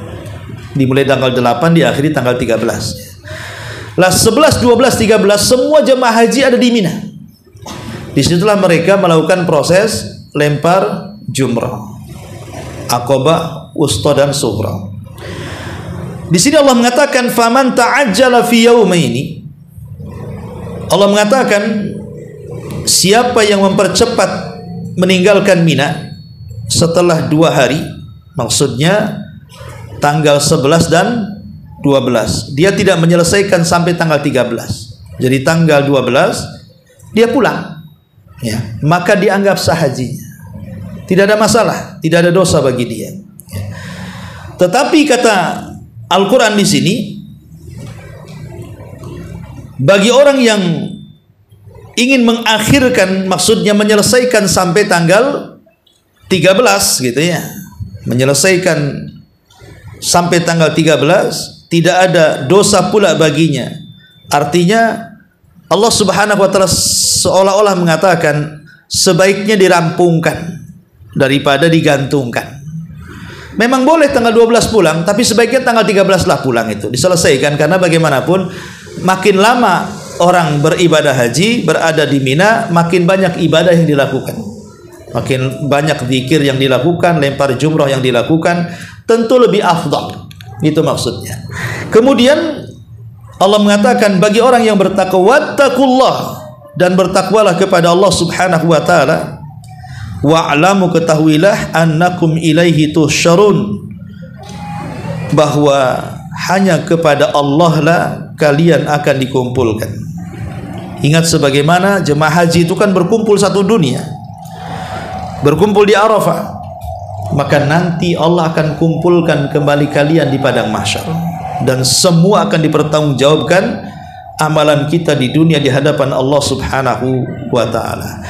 Dimulai tanggal 8 diakhiri tanggal 13. Lah 11, 12, 13 semua jemaah haji ada di Mina. Disitulah mereka melakukan proses lempar jumrah, Aqabah, Wusta dan Sughra. Di sini Allah mengatakan faman ta'ajjala fi yaumaini. Allah mengatakan siapa yang mempercepat meninggalkan Mina setelah 2 hari, maksudnya tanggal 11 dan 12, dia tidak menyelesaikan sampai tanggal 13. Jadi tanggal 12 dia pulang, ya, maka dianggap sah hajinya. Tidak ada masalah, tidak ada dosa bagi dia. Tetapi kata Al-Quran di sini, bagi orang yang ingin mengakhirkan, maksudnya menyelesaikan sampai tanggal 13 gitu ya, menyelesaikan sampai tanggal 13, tidak ada dosa pula baginya. Artinya Allah Subhanahu wa taala seolah-olah mengatakan sebaiknya dirampungkan daripada digantungkan. Memang boleh tanggal 12 pulang, tapi sebaiknya tanggal 13 lah pulang, itu diselesaikan, karena bagaimanapun makin lama orang beribadah haji berada di Mina, makin banyak ibadah yang dilakukan, makin banyak zikir yang dilakukan, lempar jumrah yang dilakukan, tentu lebih afdal. Itu maksudnya. Kemudian Allah mengatakan bagi orang yang bertakwa, wattaqullah, dan bertakwalah kepada Allah Subhanahu wa taala. Wa'lamu, ketahuilah, annakum ilaihi tuhsyarun, bahwa hanya kepada Allah lah kalian akan dikumpulkan. Ingat sebagaimana jemaah haji itu kan berkumpul satu dunia, berkumpul di Arafah, maka nanti Allah akan kumpulkan kembali kalian di padang mahsyar, dan semua akan dipertanggungjawabkan amalan kita di dunia di hadapan Allah Subhanahu wa taala.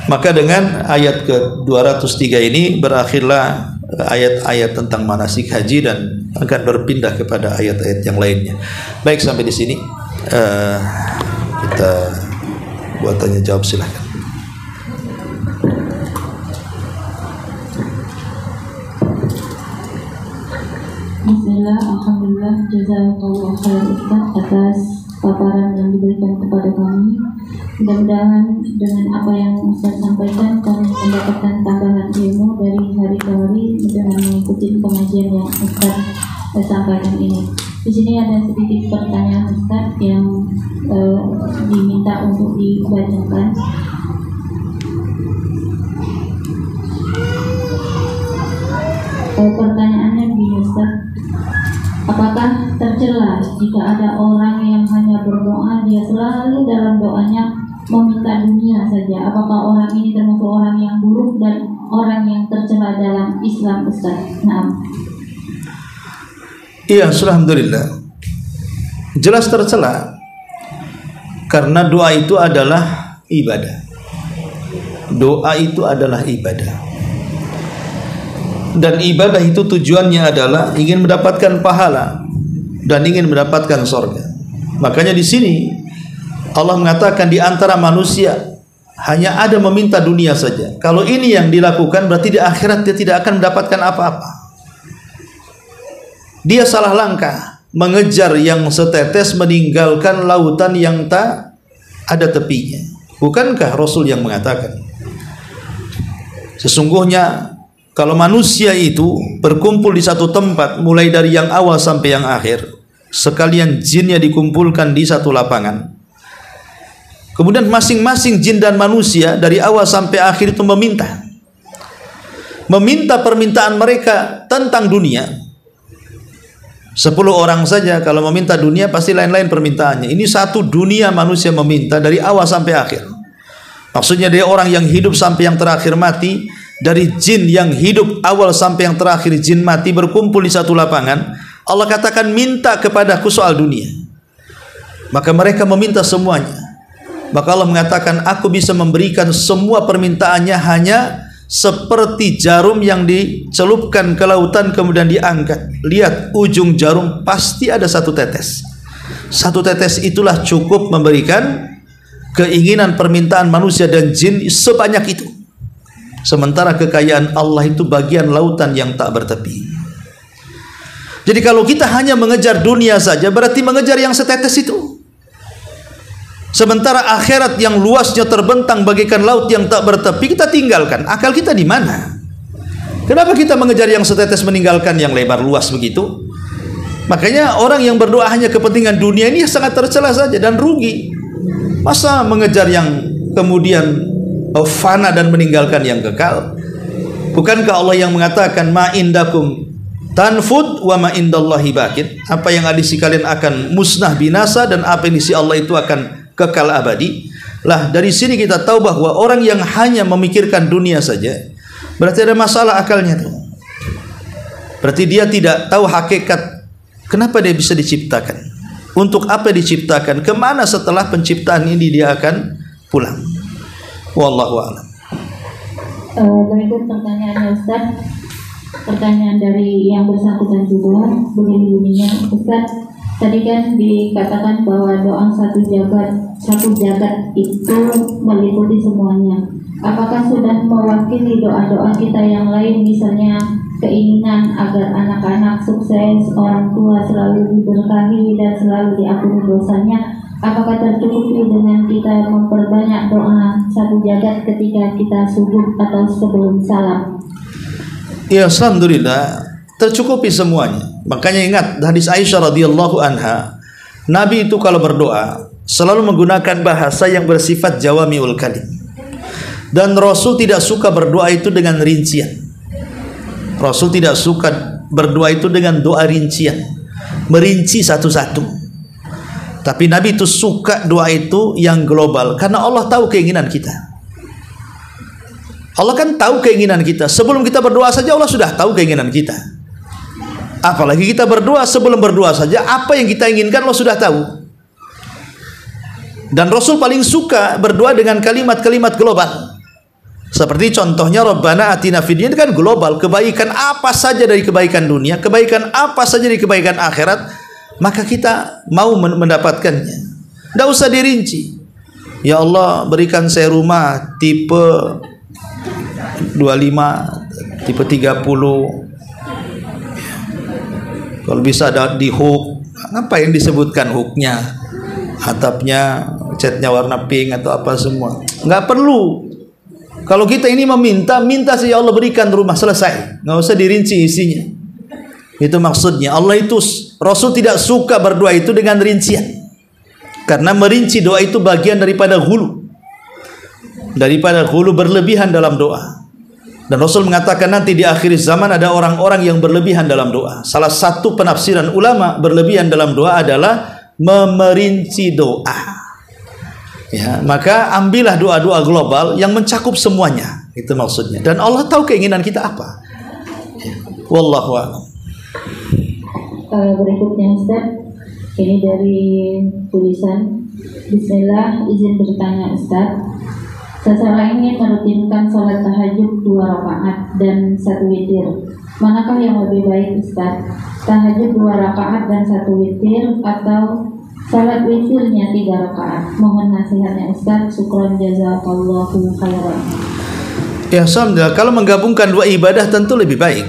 Maka dengan ayat ke-203 ini berakhirlah ayat-ayat tentang manasik haji, dan akan berpindah kepada ayat-ayat yang lainnya. Baik, sampai di sini kita buat tanya jawab, silahkan. Bismillah, alhamdulillah, jazakallahu khairan Ustaz atas paparan yang diberikan kepada kami. Mudah-mudahan dengan apa yang Ustaz sampaikan, kami mendapatkan tambahan ilmu dari hari ke hari dengan mengikuti pengajian yang Ustaz sampaikan ini. Di sini ada sedikit pertanyaan Ustaz yang diminta untuk dibacakan. Pertanyaannya begini Ustaz, apakah tercela jika ada orang yang hanya berdoa, dia selalu dalam doanya meminta dunia saja? Apakah orang ini termasuk orang yang buruk dan orang yang tercela dalam Islam Ustaz? Nah. Iya, alhamdulillah. Jelas tercela, karena doa itu adalah ibadah. Doa itu adalah ibadah. Dan ibadah itu tujuannya adalah ingin mendapatkan pahala dan ingin mendapatkan surga. Makanya di sini Allah mengatakan di antara manusia hanya ada meminta dunia saja. Kalau ini yang dilakukan, berarti di akhirat dia tidak akan mendapatkan apa-apa. Dia salah langkah, mengejar yang setetes, meninggalkan lautan yang tak ada tepinya. Bukankah Rasul yang mengatakan, sesungguhnya kalau manusia itu berkumpul di satu tempat, mulai dari yang awal sampai yang akhir, sekalian jinnya dikumpulkan di satu lapangan, kemudian masing-masing jin dan manusia dari awal sampai akhir itu meminta. meminta permintaan mereka tentang dunia. 10 orang saja kalau meminta dunia pasti lain-lain permintaannya. Ini satu dunia manusia meminta dari awal sampai akhir. Maksudnya dia orang yang hidup sampai yang terakhir mati, dari jin yang hidup awal sampai yang terakhir jin mati berkumpul di satu lapangan. Allah katakan minta kepadaku soal dunia. Maka mereka meminta semuanya. Maka Allah mengatakan aku bisa memberikan semua permintaannya hanya seperti jarum yang dicelupkan ke lautan kemudian diangkat. Lihat ujung jarum pasti ada satu tetes. Satu tetes itulah cukup memberikan keinginan permintaan manusia dan jin sebanyak itu. Sementara kekayaan Allah itu bagian lautan yang tak bertepi. Jadi kalau kita hanya mengejar dunia saja berarti mengejar yang setetes itu. Sementara akhirat yang luasnya terbentang bagaikan laut yang tak bertepi kita tinggalkan. Akal kita di mana? Kenapa kita mengejar yang setetes meninggalkan yang lebar luas begitu? Makanya orang yang berdoa hanya kepentingan dunia ini sangat tercela saja dan rugi. Masa mengejar yang kemudian fana dan meninggalkan yang kekal? Bukankah Allah yang mengatakan ma indakum tanfud wa ma indallahi baqin? Apa yang ada di sisi kalian akan musnah binasa dan apa yang di sisi Allah itu akan kekal abadi. Lah dari sini kita tahu bahwa orang yang hanya memikirkan dunia saja berarti ada masalah akalnya tuh. Berarti dia tidak tahu hakikat kenapa dia bisa diciptakan, untuk apa diciptakan, kemana setelah penciptaan ini dia akan pulang. Wallahu a'lam. Berikut pertanyaannya Ustaz. Pertanyaan dari yang bersangkutan juga begini bunyinya, Ustaz. Tadi kan dikatakan bahwa doa satu jagat itu meliputi semuanya. Apakah sudah mewakili doa-doa kita yang lain, misalnya keinginan agar anak-anak sukses, orang tua selalu diberkahi dan selalu diampuni dosanya? Apakah tercukupi dengan kita memperbanyak doa satu jagat ketika kita sujud atau sebelum salam? Ya, alhamdulillah tercukupi semuanya. Makanya ingat hadis Aisyah radhiyallahu anha, Nabi itu kalau berdoa selalu menggunakan bahasa yang bersifat jawamiul kalim. Dan Rasul tidak suka berdoa itu dengan rincian. Rasul tidak suka berdoa itu dengan doa rincian, merinci satu-satu. Tapi Nabi itu suka doa itu yang global karena Allah tahu keinginan kita. Allah kan tahu keinginan kita. Sebelum kita berdoa saja Allah sudah tahu keinginan kita. Apalagi kita berdoa, sebelum berdoa saja apa yang kita inginkan Allah sudah tahu. Dan Rasul paling suka berdoa dengan kalimat-kalimat global. Seperti contohnya Rabbana atina fid dunya, kan global, kebaikan apa saja dari kebaikan dunia, kebaikan apa saja dari kebaikan akhirat, maka kita mau mendapatkannya. Tidak usah dirinci. Ya Allah berikan saya rumah tipe 25, tipe 30. Kalau bisa ada di hook, apa yang disebutkan hooknya, atapnya catnya warna pink atau apa semua, nggak perlu. Kalau kita ini minta saja Allah berikan rumah, selesai, nggak usah dirinci isinya. Itu maksudnya. Allah itu, Rasul tidak suka berdoa itu dengan rincian, karena merinci doa itu bagian daripada ghulu, berlebihan dalam doa. Dan Rasul mengatakan nanti di akhir zaman ada orang-orang yang berlebihan dalam doa. Salah satu penafsiran ulama berlebihan dalam doa adalah memerinci doa. Ya, maka ambillah doa-doa global yang mencakup semuanya. Itu maksudnya. Dan Allah tahu keinginan kita apa. Ya. Wallahu a'lam. Berikutnya Ustaz, ini dari tulisan. Bismillah, izin bertanya Ustaz. Seseorang ingin merutinkan sholat tahajud 2 rakaat dan 1 witir. Manakah yang lebih baik Ustaz? Tahajud 2 rakaat dan 1 witir atau sholat witirnya 3 rakaat? Mohon nasihatnya Ustaz. Syukran jazakallahu khairan. Ya, alhamdulillah, kalau menggabungkan 2 ibadah tentu lebih baik.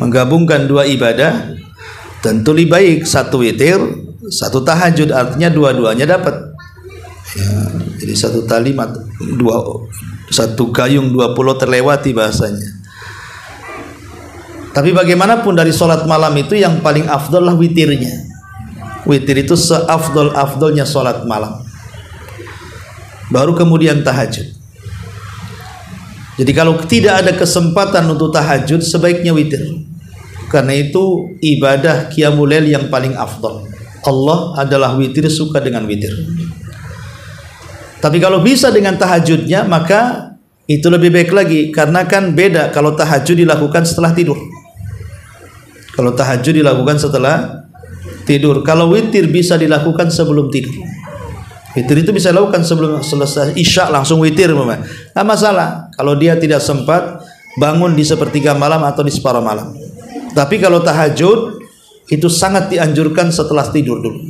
Menggabungkan 2 ibadah tentu lebih baik. 1 witir, 1 tahajud, artinya dua-duanya dapat. Ya, jadi 1 tali 1 gayung 20 terlewati bahasanya. Tapi bagaimanapun dari sholat malam itu yang paling afdal lah witirnya. Witir itu seafdal-afdalnya sholat malam. Baru kemudian tahajud. Jadi kalau tidak ada kesempatan untuk tahajud, sebaiknya witir. Karena itu ibadah qiyamul lail yang paling afdal. Allah adalah witir, suka dengan witir. Tapi kalau bisa dengan tahajudnya, maka itu lebih baik lagi. Karena kan beda kalau tahajud dilakukan setelah tidur. Kalau tahajud dilakukan setelah tidur. Kalau witir bisa dilakukan sebelum tidur. Witir itu bisa dilakukan sebelum selesai isya, langsung witir. Nggak masalah kalau dia tidak sempat bangun di sepertiga malam atau di separuh malam. Tapi kalau tahajud itu sangat dianjurkan setelah tidur dulu.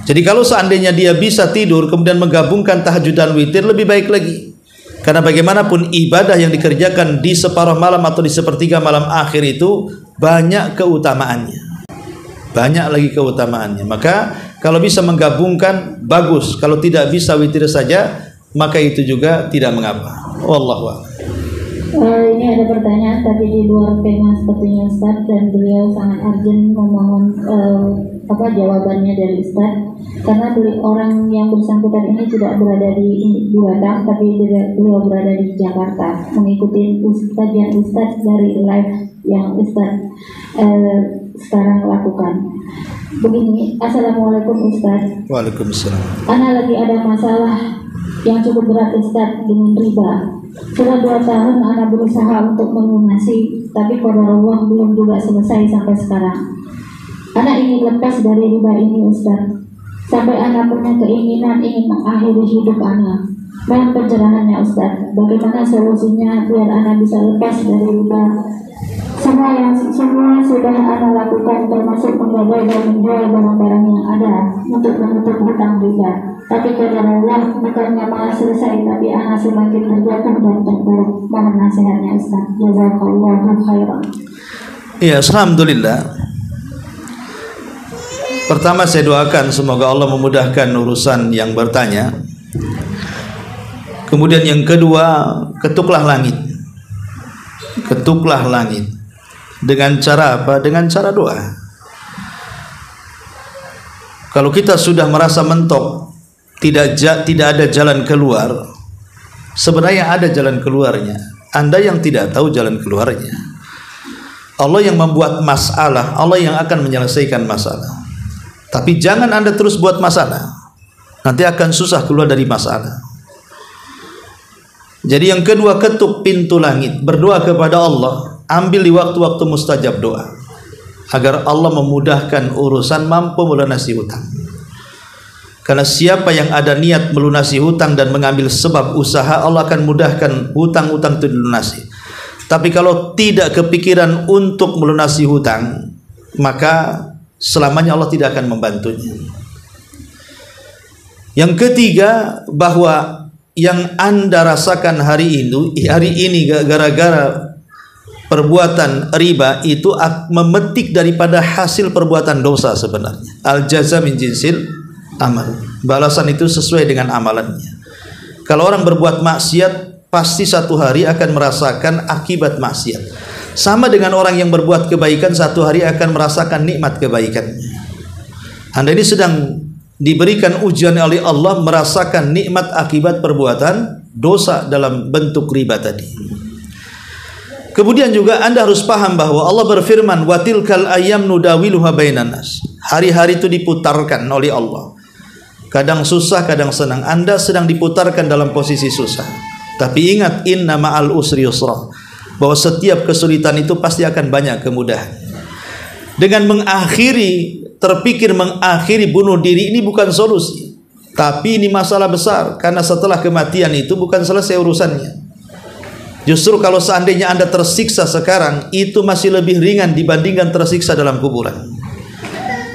Jadi kalau seandainya dia bisa tidur kemudian menggabungkan tahajud dan witir, lebih baik lagi. Karena bagaimanapun ibadah yang dikerjakan di separuh malam atau di sepertiga malam akhir itu banyak keutamaannya. Banyak lagi keutamaannya. Maka kalau bisa menggabungkan bagus. Kalau tidak bisa witir saja, maka itu juga tidak mengapa. Wallahu a'lam. Ini ada pertanyaan tapi di luar tema sepertinya Ustaz, dan beliau sangat urgent memohon jawabannya dari Ustaz, karena orang yang bersangkutan ini tidak berada di Batam tapi beliau berada di Jakarta mengikuti Ustaz dari live yang Ustaz sekarang lakukan. Begini, Assalamualaikum Ustaz. Waalaikumsalam. Ana lagi ada masalah yang cukup berat Ustaz dengan riba. Sudah 2 tahun anak berusaha untuk melunasi, tapi qadar Allah belum juga selesai sampai sekarang. Anak ingin lepas dari riba ini Ustaz. Sampai anak punya keinginan ingin mengakhiri hidup anak. Mohon pencerahannya Ustaz. Bagaimana solusinya biar anak bisa lepas dari riba? Semua sudah anak lakukan, termasuk menggagal dan menjual barang-barang yang ada untuk menutup hutang riba. Tapi qadar Allah bukannya malah selesai, tapi anak semakin terjatuh dan terpuruk. Mohon nasihatnya Ustaz. Jazakallahu khairan. Ya, alhamdulillah. Pertama saya doakan semoga Allah memudahkan urusan yang bertanya. Kemudian yang kedua, ketuklah langit. Ketuklah langit. Dengan cara apa? Dengan cara doa. Kalau kita sudah merasa mentok, tidak ada jalan keluar, sebenarnya ada jalan keluarnya. Anda yang tidak tahu jalan keluarnya. Allah yang membuat masalah, Allah yang akan menyelesaikan masalah. Tapi jangan Anda terus buat masalah, nanti akan susah keluar dari masalah. Jadi yang kedua, ketuk pintu langit, berdoa kepada Allah. Ambil di waktu-waktu mustajab doa agar Allah memudahkan urusan, mampu melunasi hutang. Karena siapa yang ada niat melunasi hutang dan mengambil sebab usaha, Allah akan mudahkan hutang-hutang itu dilunasi. Tapi kalau tidak kepikiran untuk melunasi hutang, maka selamanya Allah tidak akan membantunya. Yang ketiga, bahwa yang Anda rasakan hari ini gara-gara perbuatan riba itu memetik daripada hasil perbuatan dosa sebenarnya. Al-jaza min jinsil amal. Balasan itu sesuai dengan amalannya. Kalau orang berbuat maksiat, pasti satu hari akan merasakan akibat maksiat. Sama dengan orang yang berbuat kebaikan, satu hari akan merasakan nikmat kebaikannya. Anda ini sedang diberikan ujian oleh Allah, merasakan nikmat akibat perbuatan dosa dalam bentuk riba tadi. Kemudian juga Anda harus paham bahwa Allah berfirman, wa tilkal ayyam nudawiluha bainan nas. Hari-hari itu diputarkan oleh Allah. Kadang susah, kadang senang. Anda sedang diputarkan dalam posisi susah. Tapi ingat, inna ma'al usri yusra, bahwa setiap kesulitan itu pasti akan banyak kemudahan. Dengan terpikir mengakhiri bunuh diri, ini bukan solusi. Tapi ini masalah besar, karena setelah kematian itu bukan selesai urusannya. Justru kalau seandainya Anda tersiksa sekarang, itu masih lebih ringan dibandingkan tersiksa dalam kuburan.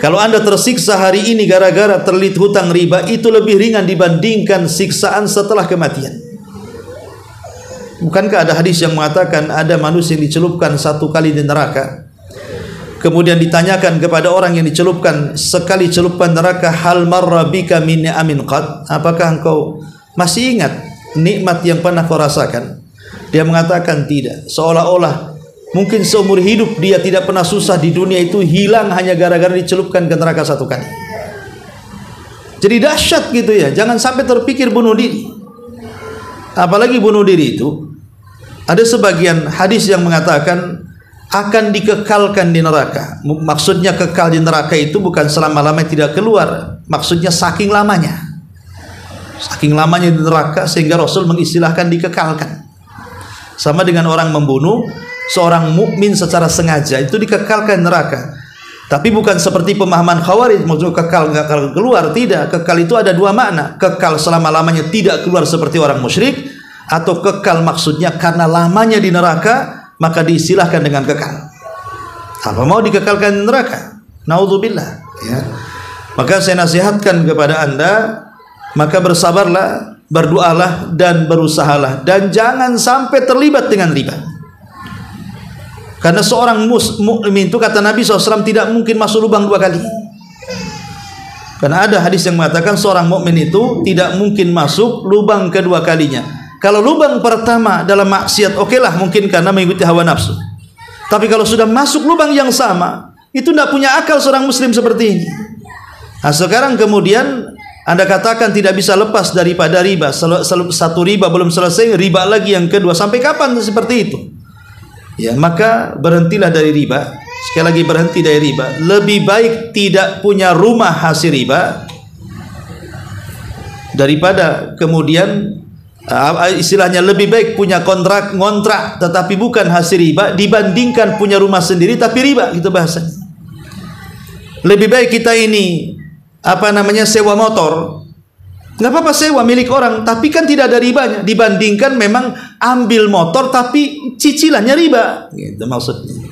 Kalau Anda tersiksa hari ini gara-gara terlilit hutang riba, itu lebih ringan dibandingkan siksaan setelah kematian. Bukankah ada hadis yang mengatakan ada manusia yang dicelupkan 1 kali di neraka, kemudian ditanyakan kepada orang yang dicelupkan sekali celupan neraka, hal marra bika min ni'amin qad, apakah engkau masih ingat nikmat yang pernah kau rasakan? Dia mengatakan tidak, seolah-olah mungkin seumur hidup dia tidak pernah susah di dunia itu hilang hanya gara-gara dicelupkan ke neraka 1 kali. Jadi dahsyat gitu ya. Jangan sampai terpikir bunuh diri. Apalagi bunuh diri itu, ada sebagian hadis yang mengatakan akan dikekalkan di neraka. Maksudnya kekal di neraka itu bukan selama-lamanya tidak keluar, maksudnya saking lamanya. Saking lamanya di neraka sehingga Rasul mengistilahkan dikekalkan. Sama dengan orang membunuh seorang mukmin secara sengaja, itu dikekalkan neraka. Tapi bukan seperti pemahaman Khawarij, maksudnya kekal nggak akan keluar. Tidak, kekal itu ada dua makna. Kekal selama-lamanya tidak keluar seperti orang musyrik, atau kekal maksudnya karena lamanya di neraka maka diistilahkan dengan kekal. Apa mau dikekalkan di neraka? Naudzubillah, ya. Maka saya nasihatkan kepada Anda, maka bersabarlah, berdoalah dan berusahalah, dan jangan sampai terlibat dengan riba. Karena seorang mukmin itu kata Nabi SAW tidak mungkin masuk lubang dua kali. Karena ada hadis yang mengatakan seorang mukmin itu tidak mungkin masuk lubang kedua kalinya. Kalau lubang pertama dalam maksiat, okelah, mungkin karena mengikuti hawa nafsu. Tapi kalau sudah masuk lubang yang sama, itu tidak punya akal seorang muslim seperti ini. Nah, sekarang kemudian Anda katakan tidak bisa lepas daripada riba. Satu riba belum selesai, riba lagi yang kedua. Sampai kapan seperti itu? Ya, maka berhentilah dari riba. Sekali lagi, berhenti dari riba. Lebih baik tidak punya rumah hasil riba daripada kemudian istilahnya lebih baik punya ngontrak tetapi bukan hasil riba dibandingkan punya rumah sendiri tapi riba, gitu bahasanya. Lebih baik kita ini sewa motor, nggak apa-apa sewa milik orang, tapi kan tidak ada ribanya, dibandingkan memang ambil motor tapi cicilannya riba, gitu maksudnya.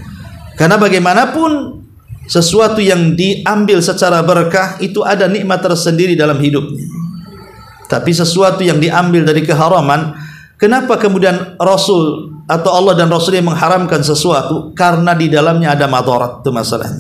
Karena bagaimanapun sesuatu yang diambil secara berkah itu ada nikmat tersendiri dalam hidupnya. Tapi sesuatu yang diambil dari keharaman, kenapa kemudian Rasul atau Allah dan Rasulnya mengharamkan sesuatu? Karena di dalamnya ada madarat, itu masalahnya.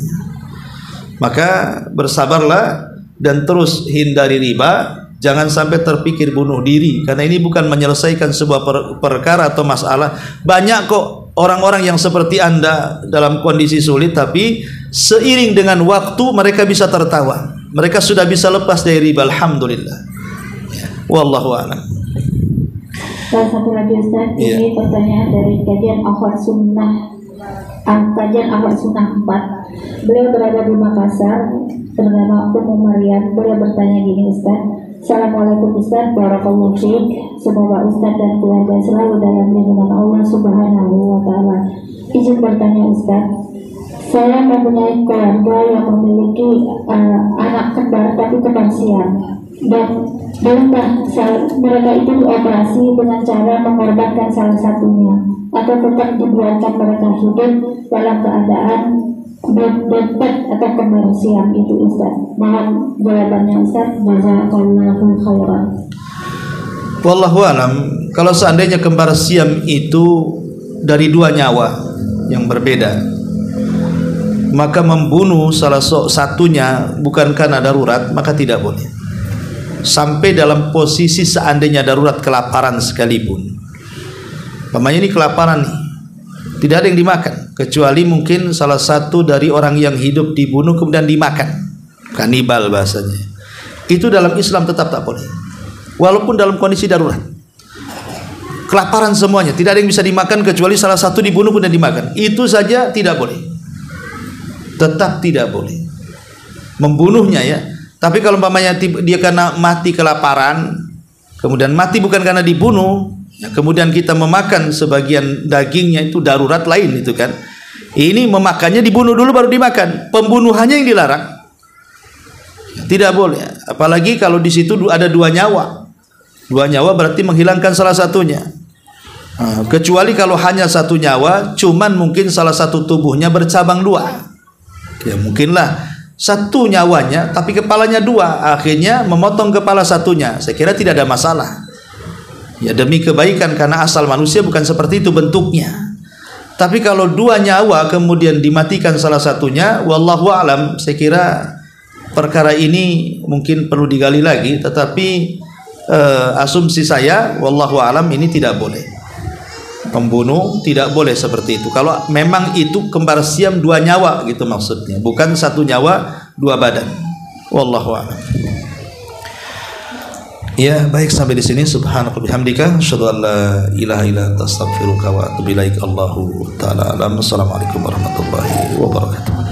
Maka bersabarlah dan terus hindari riba. Jangan sampai terpikir bunuh diri, karena ini bukan menyelesaikan sebuah perkara atau masalah. Banyak kok orang-orang yang seperti Anda dalam kondisi sulit, tapi seiring dengan waktu mereka bisa tertawa. Mereka sudah bisa lepas dari riba, alhamdulillah. Wallahu a'lam. Salah satu lagi Ustaz, ini pertanyaan dari kajian Akhwat Sunnah 4. Beliau berada di Makassar, bernama Ummu Maryam. Beliau bertanya gini, Ustaz. Assalamualaikum Ustaz, barakallahu fiik. Semoga Ustaz dan keluarga selalu dalam lindungan Allah Subhanahu wa taala. Izin bertanya Ustaz, saya mempunyai keluarga yang memiliki anak kembar tapi kembar siam. Dan mereka itu dioperasi dengan cara mengorbankan salah satunya, atau tetap dibiarkan mereka hidup dalam keadaan berdempet atau kembar siam itu Ustaz. Mohon jawabannya Ustaz. Jazakallahu khairan. Wallahu alam. Kalau seandainya kembar siam itu dari dua nyawa yang berbeda, maka membunuh salah satunya bukan karena darurat, maka tidak boleh. Sampai dalam posisi seandainya darurat kelaparan sekalipun. Pamannya ini kelaparan nih, tidak ada yang dimakan kecuali mungkin salah satu dari orang yang hidup dibunuh kemudian dimakan, kanibal bahasanya. Itu dalam Islam tetap tak boleh, walaupun dalam kondisi darurat. Kelaparan semuanya, tidak ada yang bisa dimakan kecuali salah satu dibunuh kemudian dimakan. Itu saja tidak boleh, tetap tidak boleh membunuhnya ya. Tapi kalau umpamanya dia karena mati kelaparan, kemudian mati bukan karena dibunuh, ya, kemudian kita memakan sebagian dagingnya, itu darurat lain itu kan. Ini memakannya dibunuh dulu baru dimakan. Pembunuhannya yang dilarang. Tidak boleh. Apalagi kalau di situ ada dua nyawa. Dua nyawa berarti menghilangkan salah satunya. Kecuali kalau hanya satu nyawa, cuman mungkin salah satu tubuhnya bercabang dua. Ya mungkinlah satu nyawanya tapi kepalanya dua, akhirnya memotong kepala satunya. Saya kira tidak ada masalah. Ya demi kebaikan, karena asal manusia bukan seperti itu bentuknya. Tapi kalau dua nyawa kemudian dimatikan salah satunya, wallahu alam, saya kira perkara ini mungkin perlu digali lagi. Tetapi asumsi saya, wallahu alam, ini tidak boleh. Pembunuh tidak boleh seperti itu. Kalau memang itu kembar siam dua nyawa gitu maksudnya, bukan satu nyawa dua badan. Wallahu a'lam. Ya, baik, sampai di sini. Subhanaka bihamdika asyhadu an la ilaha illa anta astaghfiruka wa atubu ilaik. Allahu taala alam. Assalamualaikum warahmatullahi wabarakatuh.